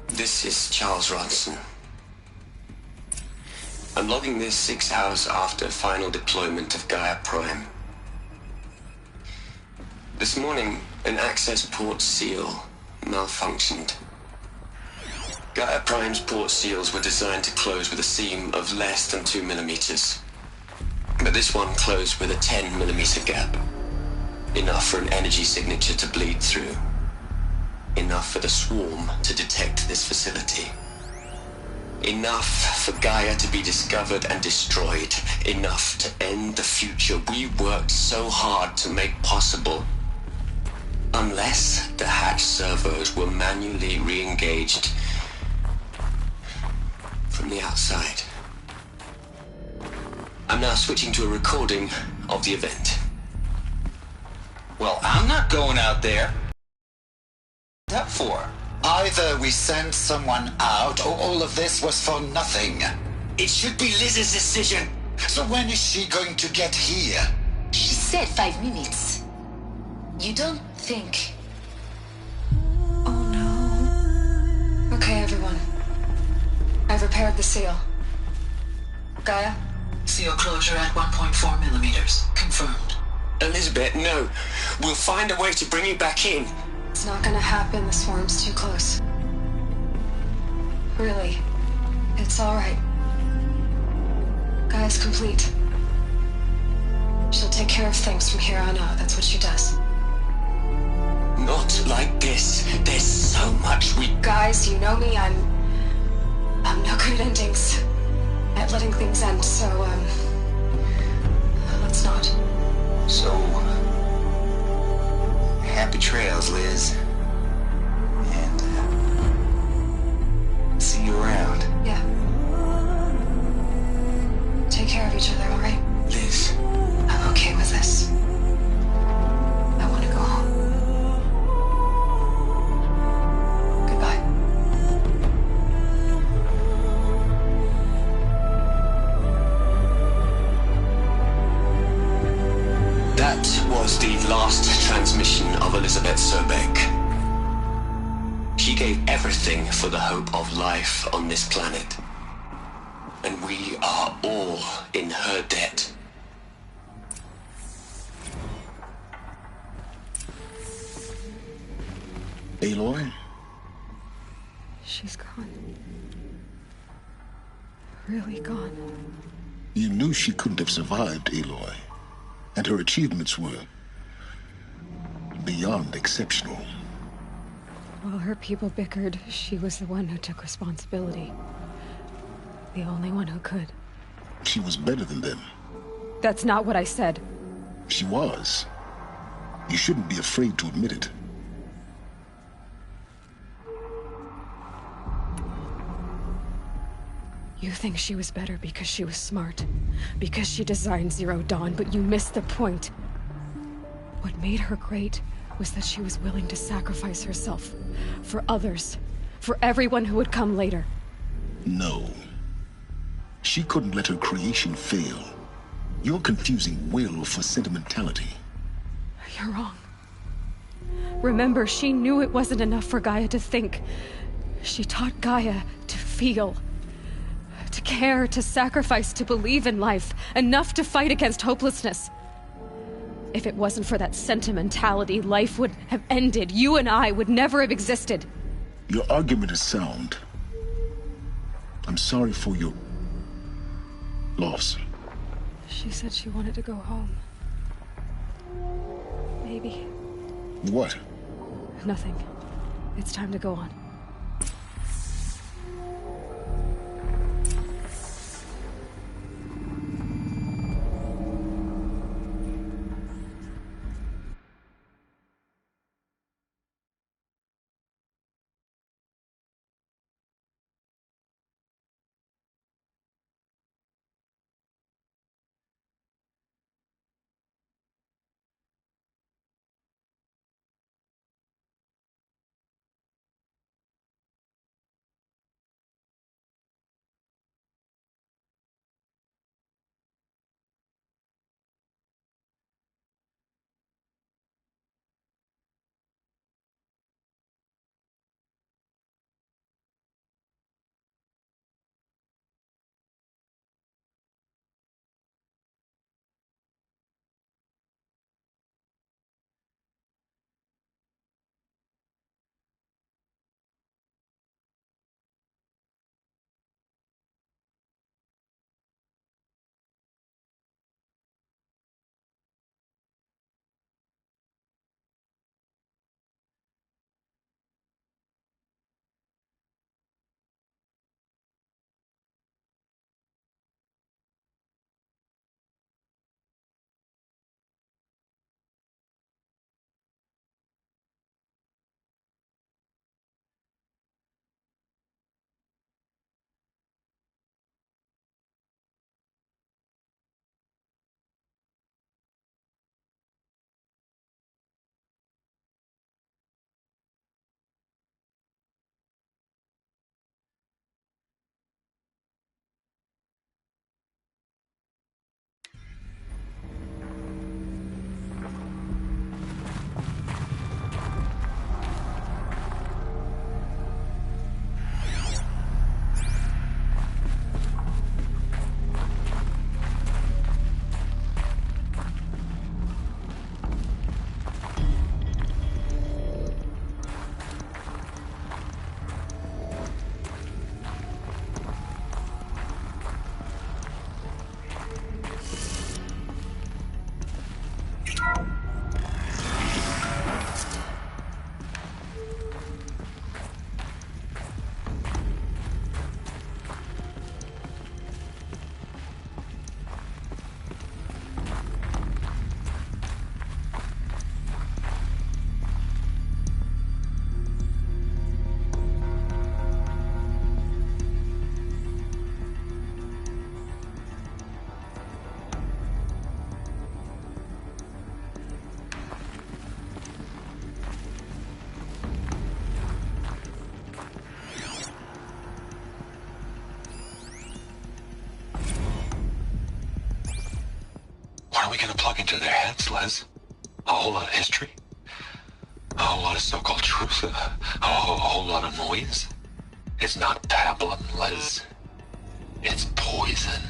This is Charles Ronson. I'm logging this 6 hours after final deployment of Gaia Prime. This morning, an access port seal malfunctioned. Gaia Prime's port seals were designed to close with a seam of less than 2 millimeters. But this one closed with a 10 millimeter gap. Enough for an energy signature to bleed through. Enough for the swarm to detect this facility. Enough for Gaia to be discovered and destroyed. Enough to end the future we worked so hard to make possible. Unless the hatch servos were manually re-engaged from the outside. I'm now switching to a recording of the event. Well, I'm not going out there. What's that for? Either we send someone out, or all of this was for nothing. It should be Liz's decision. So when is she going to get here? She said 5 minutes. You don't think... Oh no. Okay, everyone. I've repaired the seal. Gaia? Seal closure at 1.4 millimeters. Confirmed. Elizabeth, no. We'll find a way to bring you back in. It's not gonna happen. The swarm's too close. Really. It's alright. Gaia's complete. She'll take care of things from here on out. That's what she does. Not like this. There's so much we... Guys, you know me. I'm no good at endings. At letting things end, so, let's not. So... happy trails, Liz. And, see you around. Yeah. Take care of each other, alright? Liz. I'm okay with this. I want to go home. Goodbye. That was the last transmission of Elizabeth Sobeck. She gave everything for the hope of life on this planet. And we are all in her debt. Aloy? She's gone. Really gone. You knew she couldn't have survived, Aloy. And her achievements were beyond exceptional. While her people bickered, she was the one who took responsibility. The only one who could. She was better than them. That's not what I said. She was. You shouldn't be afraid to admit it. You think she was better because she was smart, because she designed Zero Dawn, but you missed the point. What made her great was that she was willing to sacrifice herself for others, for everyone who would come later. No. She couldn't let her creation fail. You're confusing will for sentimentality. You're wrong. Remember, she knew it wasn't enough for Gaia to think. She taught Gaia to feel. To care, to sacrifice, to believe in life. Enough to fight against hopelessness. If it wasn't for that sentimentality, life would have ended. You and I would never have existed. Your argument is sound. I'm sorry for your loss. She said she wanted to go home. Maybe. What? Nothing. It's time to go on. What are we gonna plug into their heads, Les? A whole lot of history? A whole lot of so-called truth? A whole lot of noise? It's not pablum, Les. It's poison.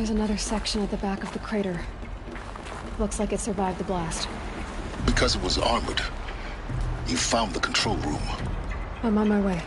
There's another section at the back of the crater. Looks like it survived the blast. Because it was armored. You found the control room. I'm on my way.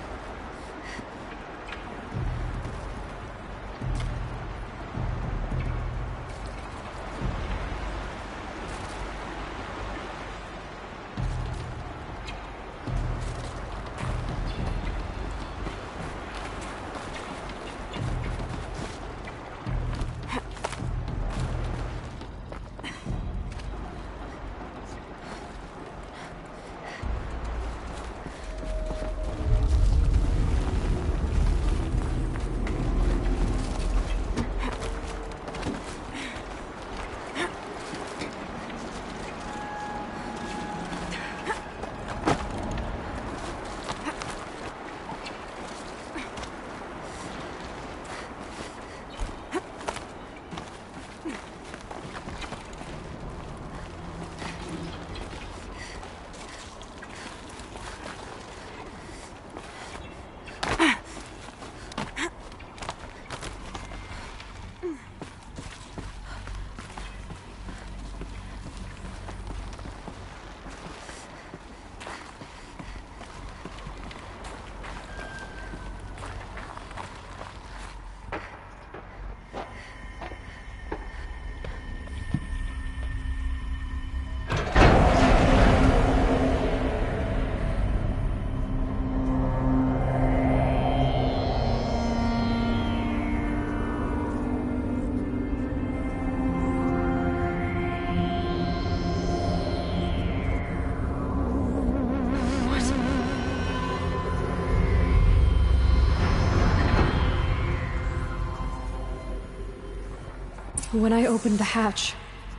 When I opened the hatch,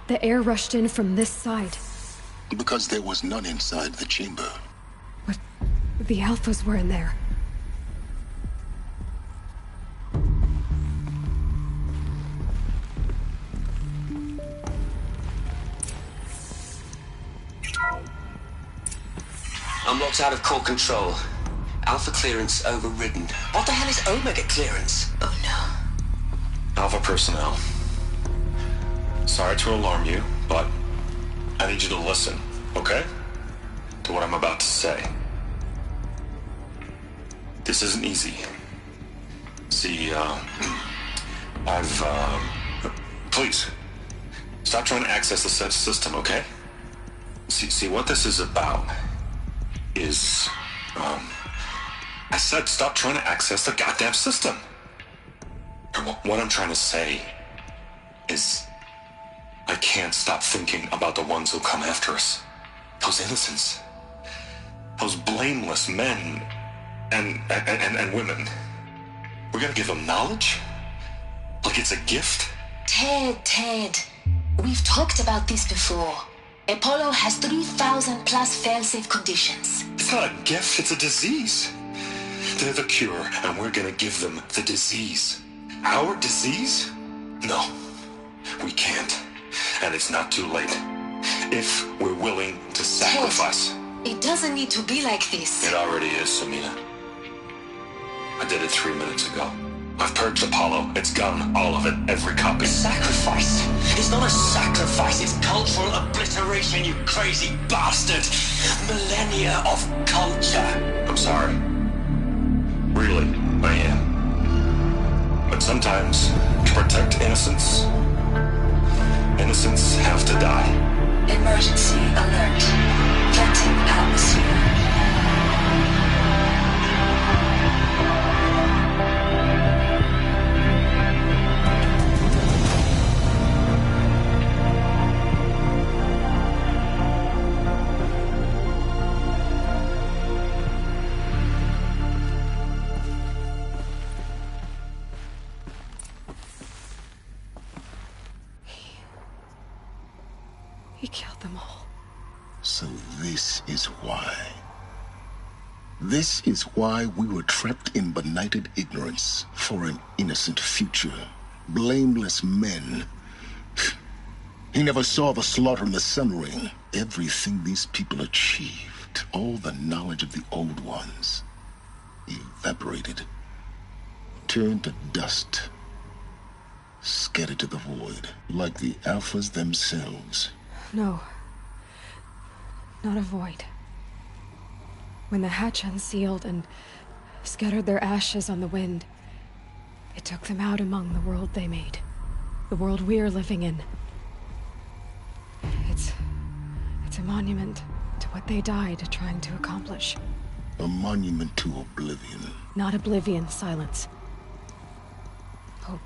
the air rushed in from this side. Because there was none inside the chamber. But the Alphas were in there. I'm locked out of core control. Alpha clearance overridden. What the hell is Omega clearance? Oh no. Alpha personnel. Sorry to alarm you, but I need you to listen, okay? To what I'm about to say. This isn't easy. See, please, stop trying to access the system, okay? See, what this is about is, I said stop trying to access the goddamn system. What I'm trying to say is, I can't stop thinking about the ones who come after us. Those innocents. Those blameless men and women. We're gonna give them knowledge? Like it's a gift? Ted. We've talked about this before. Apollo has 3,000 plus fail-safe conditions. It's not a gift, it's a disease. They're the cure, and we're gonna give them the disease. Our disease? No, we can't. And it's not too late. If we're willing to sacrifice. Ted, it doesn't need to be like this. It already is, Samina. I did it 3 minutes ago. I've purged Apollo. It's gone. All of it. Every copy. Sacrifice? It's not a sacrifice. It's cultural obliteration, you crazy bastard. Millennia of culture. I'm sorry. Really, I am. But sometimes, to protect innocence, innocents have to die. Emergency alert. Venting atmosphere. He killed them all. So this is why. This is why we were trapped in benighted ignorance for an innocent future. Blameless men. He never saw the slaughter in the Sun Ring. Everything these people achieved, all the knowledge of the old ones, evaporated, turned to dust. scattered to the void, like the Alphas themselves. No. Not a void. When the hatch unsealed and scattered their ashes on the wind, it took them out among the world they made. The world we're living in. It's a monument to what they died trying to accomplish. A monument to oblivion. Not oblivion, Silence. Hope.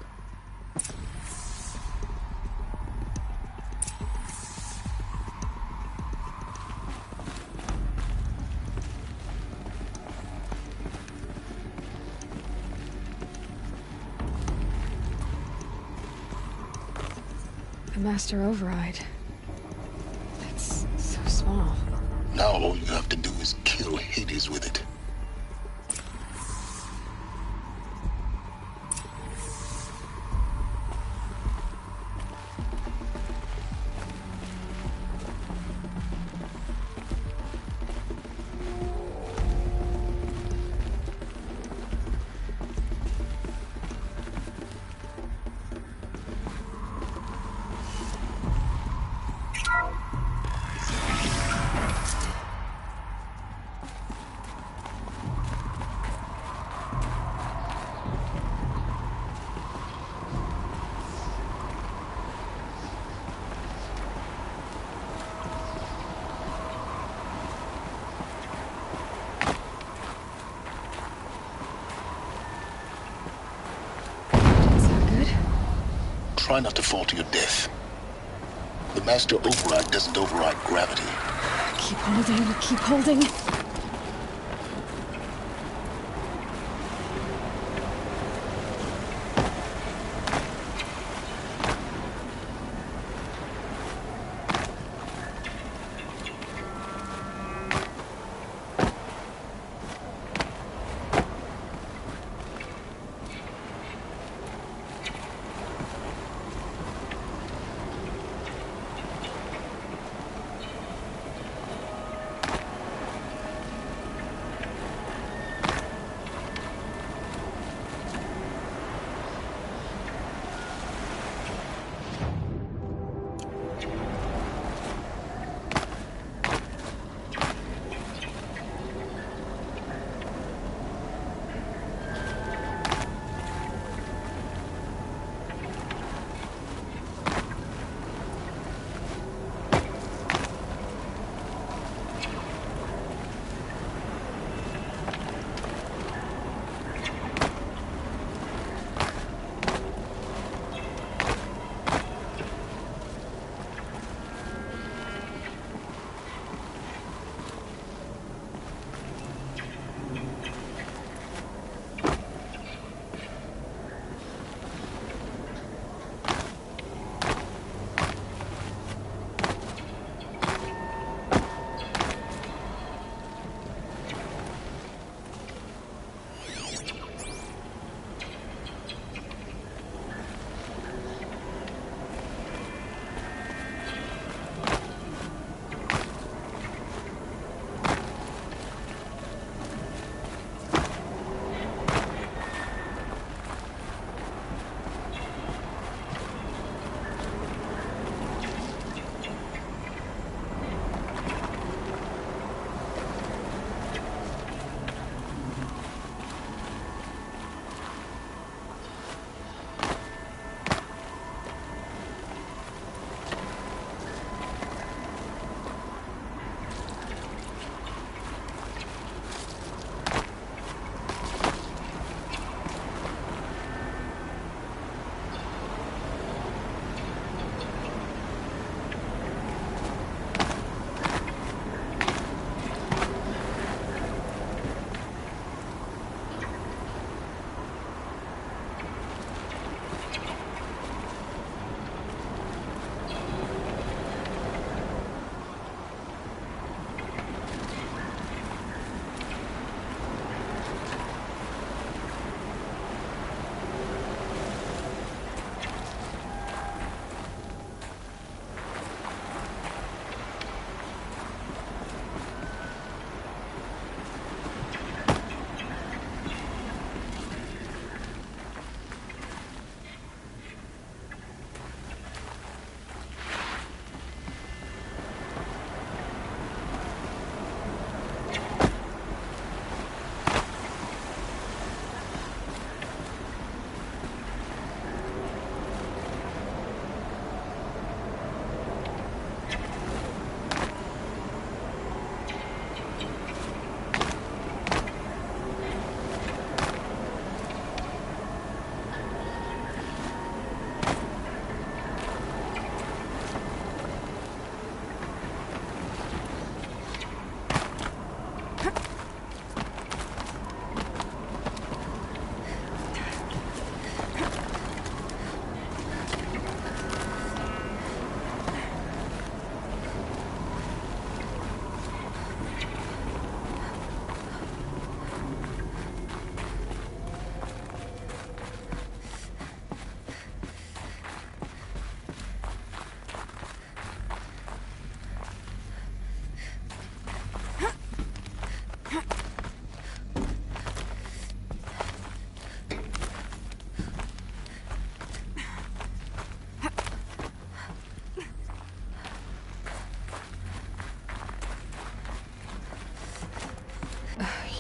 The Master Override. It's so small. Now all you have to do is kill Hades with it. Try not to fall to your death. The Master Override doesn't override gravity. Keep holding, keep holding.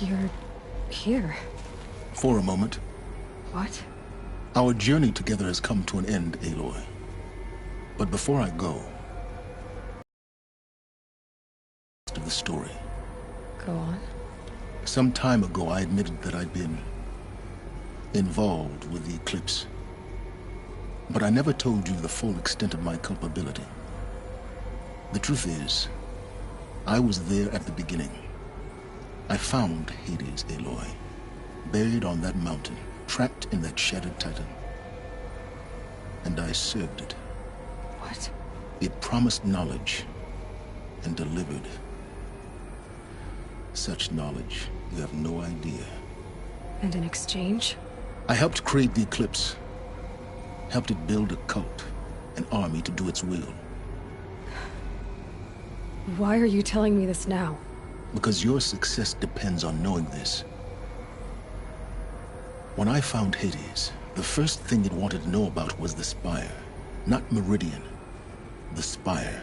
You're here. For a moment. What? Our journey together has come to an end, Aloy. But before I go, of the story. Go on. Some time ago, I admitted that I'd been involved with the Eclipse. But I never told you the full extent of my culpability. The truth is, I was there at the beginning. I found Hades, Aloy, buried on that mountain, trapped in that shattered titan. And I served it. What? It promised knowledge and delivered. Such knowledge, you have no idea. And in exchange? I helped create the Eclipse. Helped it build a cult, an army to do its will. Why are you telling me this now? Because your success depends on knowing this. When I found Hades, the first thing it wanted to know about was the Spire. Not Meridian. The Spire.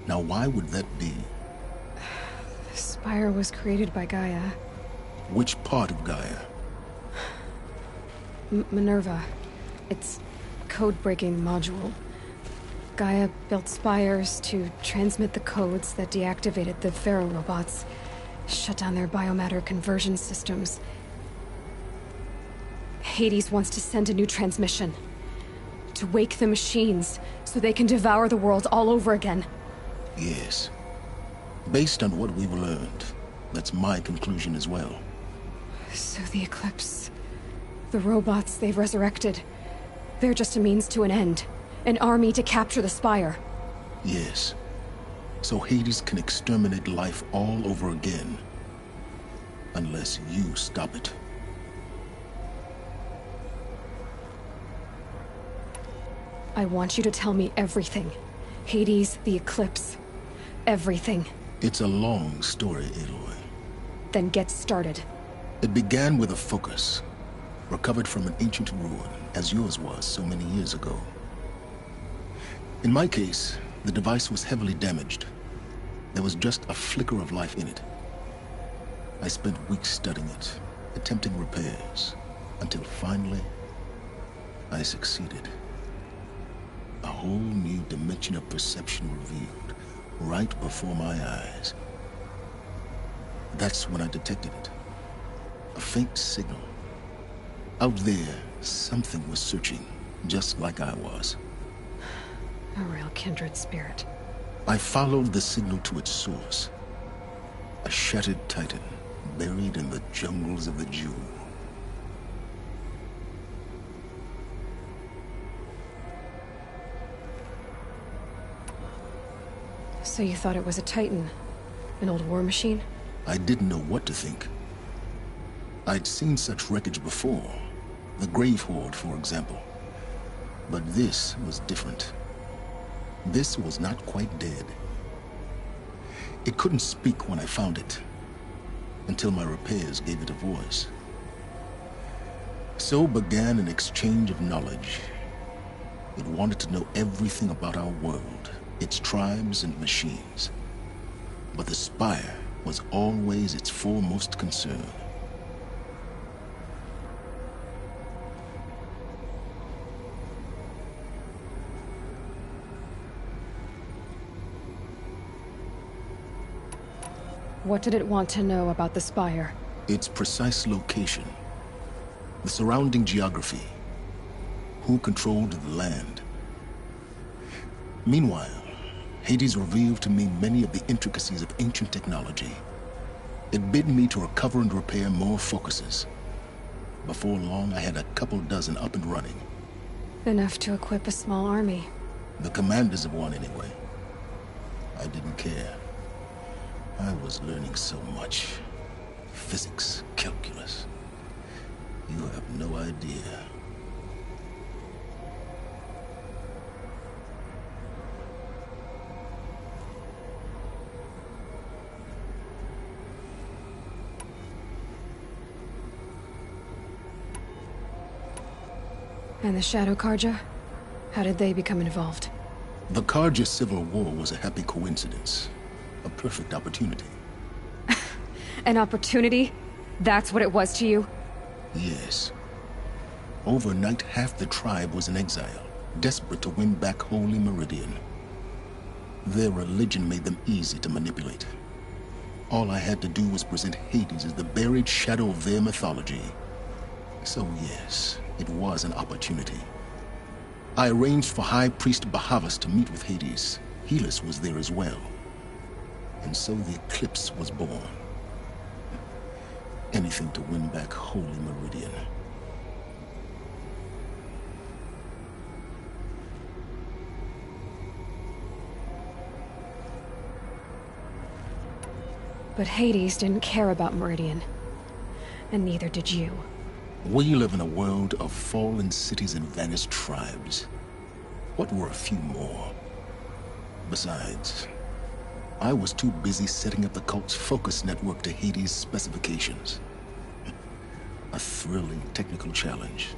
Now why would that be? The Spire was created by Gaia. Which part of Gaia? Minerva. It's code-breaking module. Gaia built spires to transmit the codes that deactivated the Pharaoh robots, shut down their biomatter conversion systems. Hades wants to send a new transmission. To wake the machines, so they can devour the world all over again. Yes. Based on what we've learned, that's my conclusion as well. So the Eclipse... the robots they've resurrected... they're just a means to an end. An army to capture the Spire. Yes. So Hades can exterminate life all over again. Unless you stop it. I want you to tell me everything. Hades, the Eclipse. Everything. It's a long story, Aloy. Then get started. It began with a focus. Recovered from an ancient ruin, as yours was so many years ago. In my case, the device was heavily damaged. There was just a flicker of life in it. I spent weeks studying it, attempting repairs, until finally, I succeeded. A whole new dimension of perception revealed, right before my eyes. That's when I detected it. A faint signal. Out there, something was searching, just like I was. A real kindred spirit. I followed the signal to its source. A shattered titan, buried in the jungles of the Jewel. So you thought it was a titan? An old war machine? I didn't know what to think. I'd seen such wreckage before. The Grave Horde, for example. But this was different. This was not quite dead. It couldn't speak when I found it, until my repairs gave it a voice. So began an exchange of knowledge. It wanted to know everything about our world, its tribes and machines. But the Spire was always its foremost concern. What did it want to know about the Spire? Its precise location. The surrounding geography. Who controlled the land. Meanwhile, Hades revealed to me many of the intricacies of ancient technology. It bid me to recover and repair more focuses. Before long, I had a couple dozen up and running. Enough to equip a small army. The commanders of one, anyway. I didn't care. I was learning so much. Physics, calculus. You have no idea. And the Shadow Carja? How did they become involved? The Carja Civil War was a happy coincidence. A perfect opportunity. An opportunity? That's what it was to you? Yes. Overnight, half the tribe was in exile, desperate to win back Holy Meridian. Their religion made them easy to manipulate. All I had to do was present Hades as the buried shadow of their mythology. So yes, it was an opportunity. I arranged for High Priest Bahavas to meet with Hades. Helis was there as well. And so the Eclipse was born. Anything to win back Holy Meridian. But Hades didn't care about Meridian. And neither did you. We live in a world of fallen cities and vanished tribes. What were a few more? Besides, I was too busy setting up the cult's focus network to Hades' specifications. A thrilling technical challenge,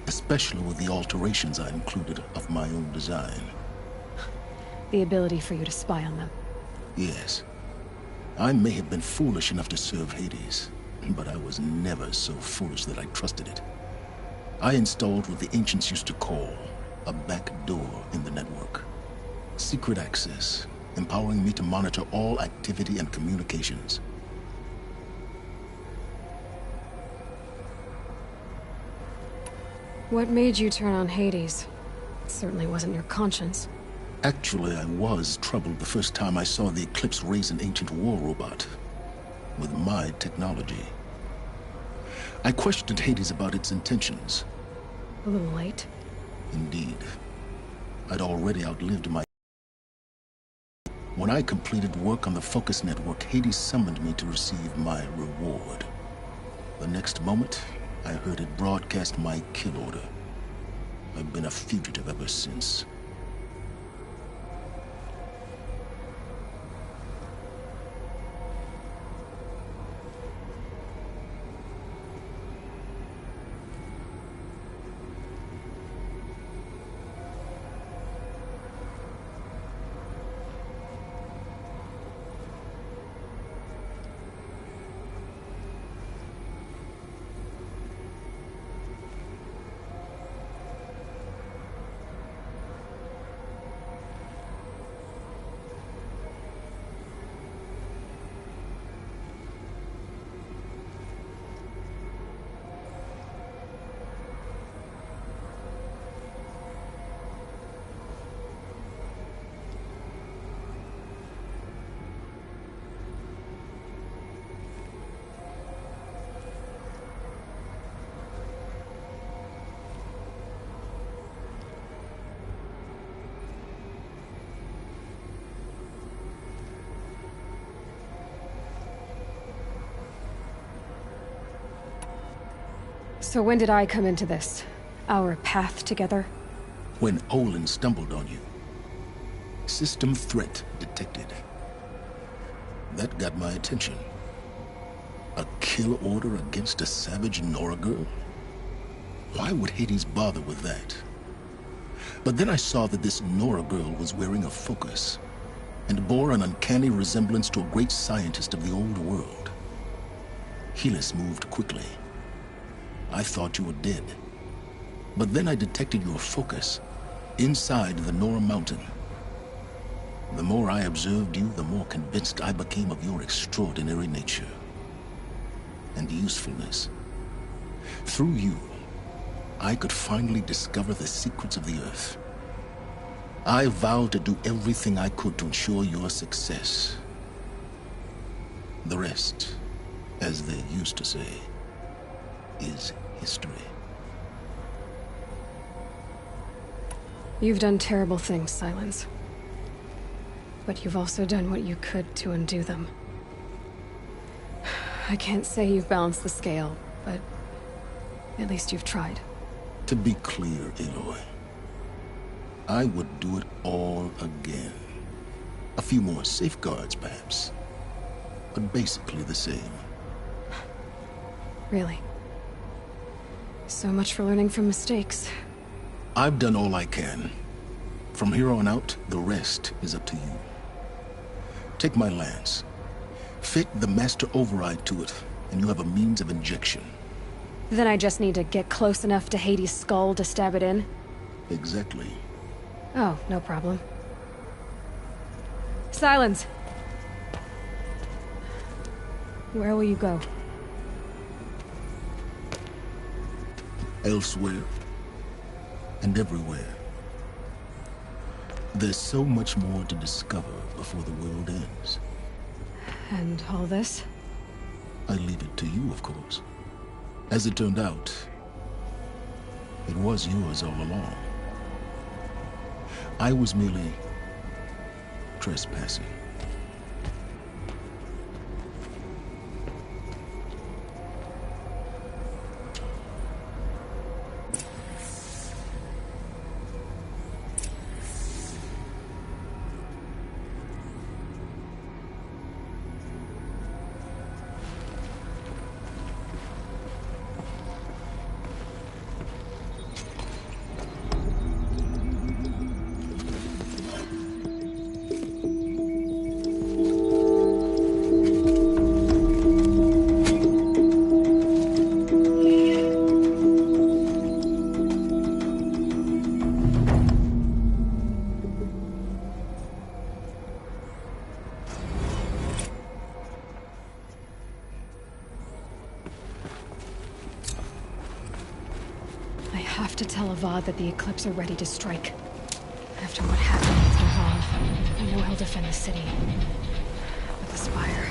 especially with the alterations I included of my own design. The ability for you to spy on them. Yes. I may have been foolish enough to serve Hades, but I was never so foolish that I trusted it. I installed what the ancients used to call a back door in the network. Secret access, empowering me to monitor all activity and communications. What made you turn on Hades? It certainly wasn't your conscience. Actually, I was troubled the first time I saw the Eclipse raise an ancient war robot. With my technology. I questioned Hades about its intentions. A little late. Indeed. I'd already outlived my... When I completed work on the Focus Network, Hades summoned me to receive my reward. The next moment, I heard it broadcast my kill order. I've been a fugitive ever since. So when did I come into this? Our path together? When Olin stumbled on you. System threat detected. That got my attention. A kill order against a savage Nora girl? Why would Hades bother with that? But then I saw that this Nora girl was wearing a focus, and bore an uncanny resemblance to a great scientist of the old world. Helis moved quickly. I thought you were dead. But then I detected your focus inside the Nora Mountain. The more I observed you, the more convinced I became of your extraordinary nature and usefulness. Through you, I could finally discover the secrets of the Earth. I vowed to do everything I could to ensure your success. The rest, as they used to say, is history. You've done terrible things, Sylens. But you've also done what you could to undo them. I can't say you've balanced the scale, but at least you've tried. To be clear, Aloy, I would do it all again. A few more safeguards, perhaps, but basically the same. Really? So much for learning from mistakes. I've done all I can. From here on out, the rest is up to you. Take my lance. Fit the master override to it, and you have a means of injection. Then I just need to get close enough to Hades' skull to stab it in? Exactly. Oh, no problem. Silence! Where will you go? Elsewhere. And everywhere. There's so much more to discover before the world ends. And all this? I leave it to you, of course. As it turned out, it was yours all along. I was merely trespassing. I have to tell Avad that the Eclipse are ready to strike. After what happened with Nahal, I know he'll defend the city. But the Spire...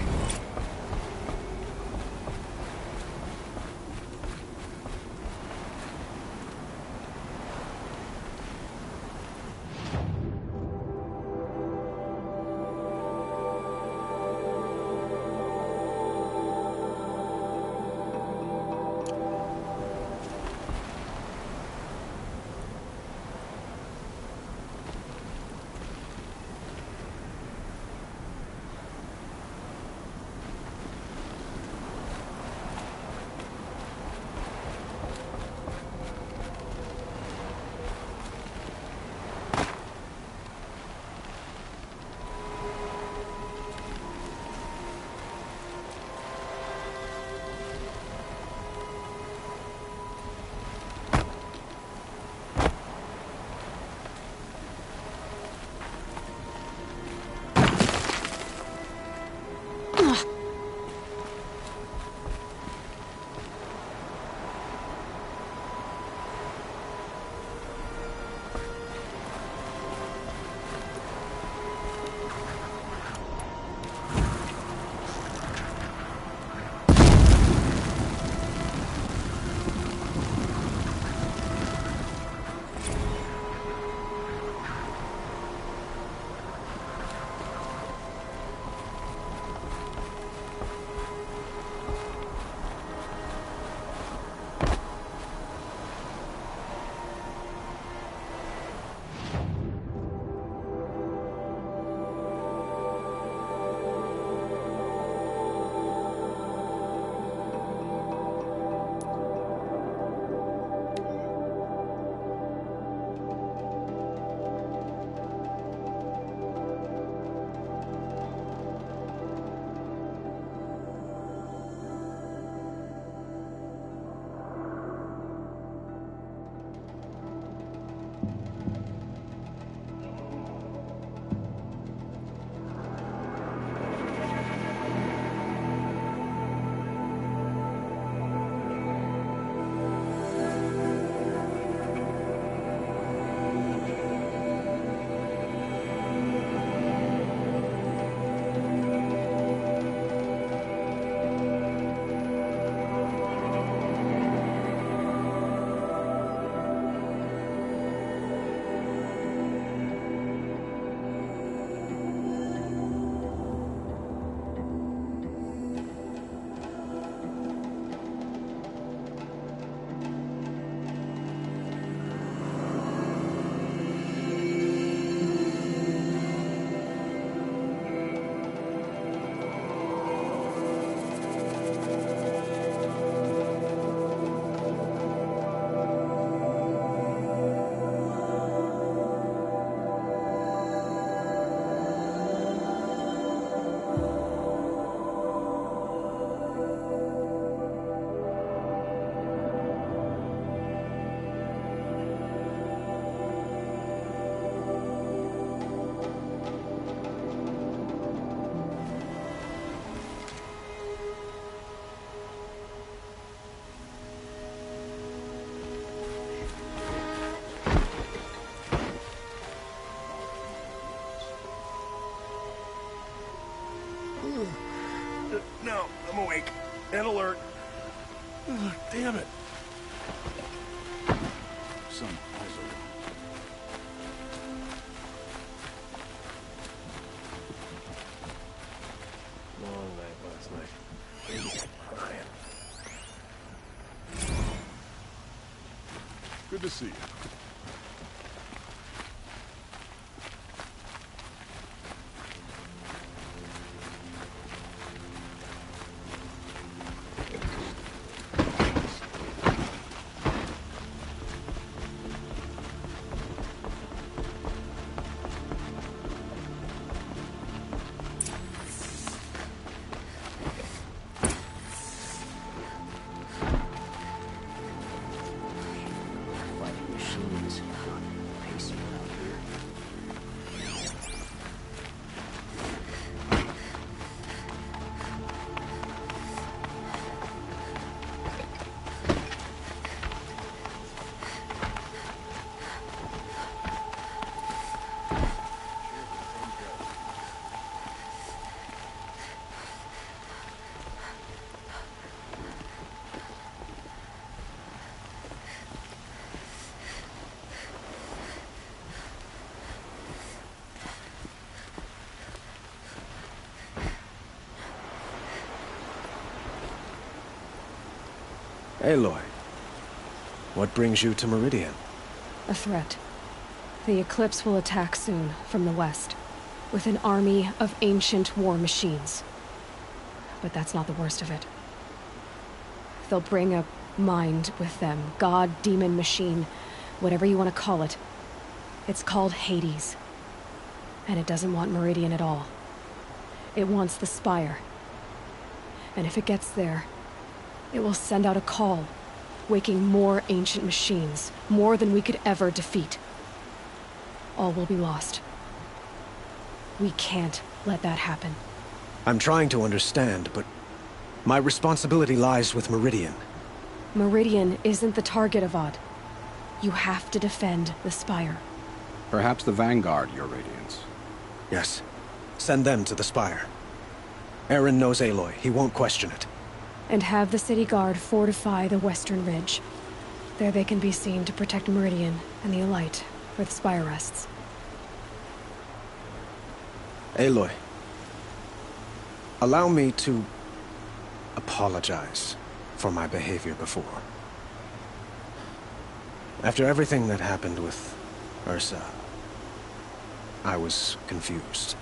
No, I'm awake. And alert. Damn it. Some puzzle. Long night last night. Ryan. Good to see you. Aloy, what brings you to Meridian? A threat. The Eclipse will attack soon, from the west, with an army of ancient war machines. But that's not the worst of it. They'll bring a mind with them, god, demon, machine, whatever you want to call it. It's called Hades. And it doesn't want Meridian at all. It wants the Spire. And if it gets there, it will send out a call, waking more ancient machines, more than we could ever defeat. All will be lost. We can't let that happen. I'm trying to understand, but my responsibility lies with Meridian. Meridian isn't the target, Avad. You have to defend the Spire. Perhaps the Vanguard, Your Radiance. Yes. Send them to the Spire. Eren knows Aloy. He won't question it. And have the City Guard fortify the Western Ridge. There they can be seen to protect Meridian and the Elite, where the Spire rests. Aloy, allow me to apologize for my behavior before. After everything that happened with Ursa, I was confused.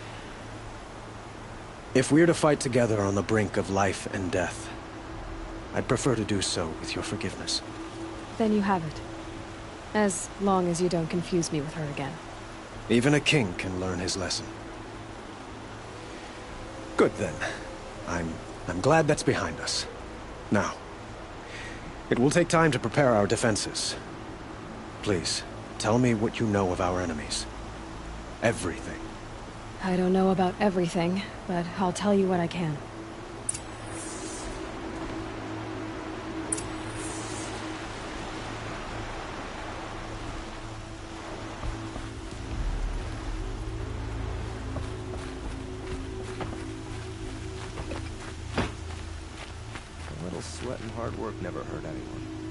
If we're to fight together on the brink of life and death, I'd prefer to do so with your forgiveness. Then you have it. As long as you don't confuse me with her again. Even a king can learn his lesson. Good then. I'm glad that's behind us. Now, it will take time to prepare our defenses. Please, tell me what you know of our enemies. Everything. I don't know about everything, but I'll tell you what I can. A little sweat and hard work never hurt anyone.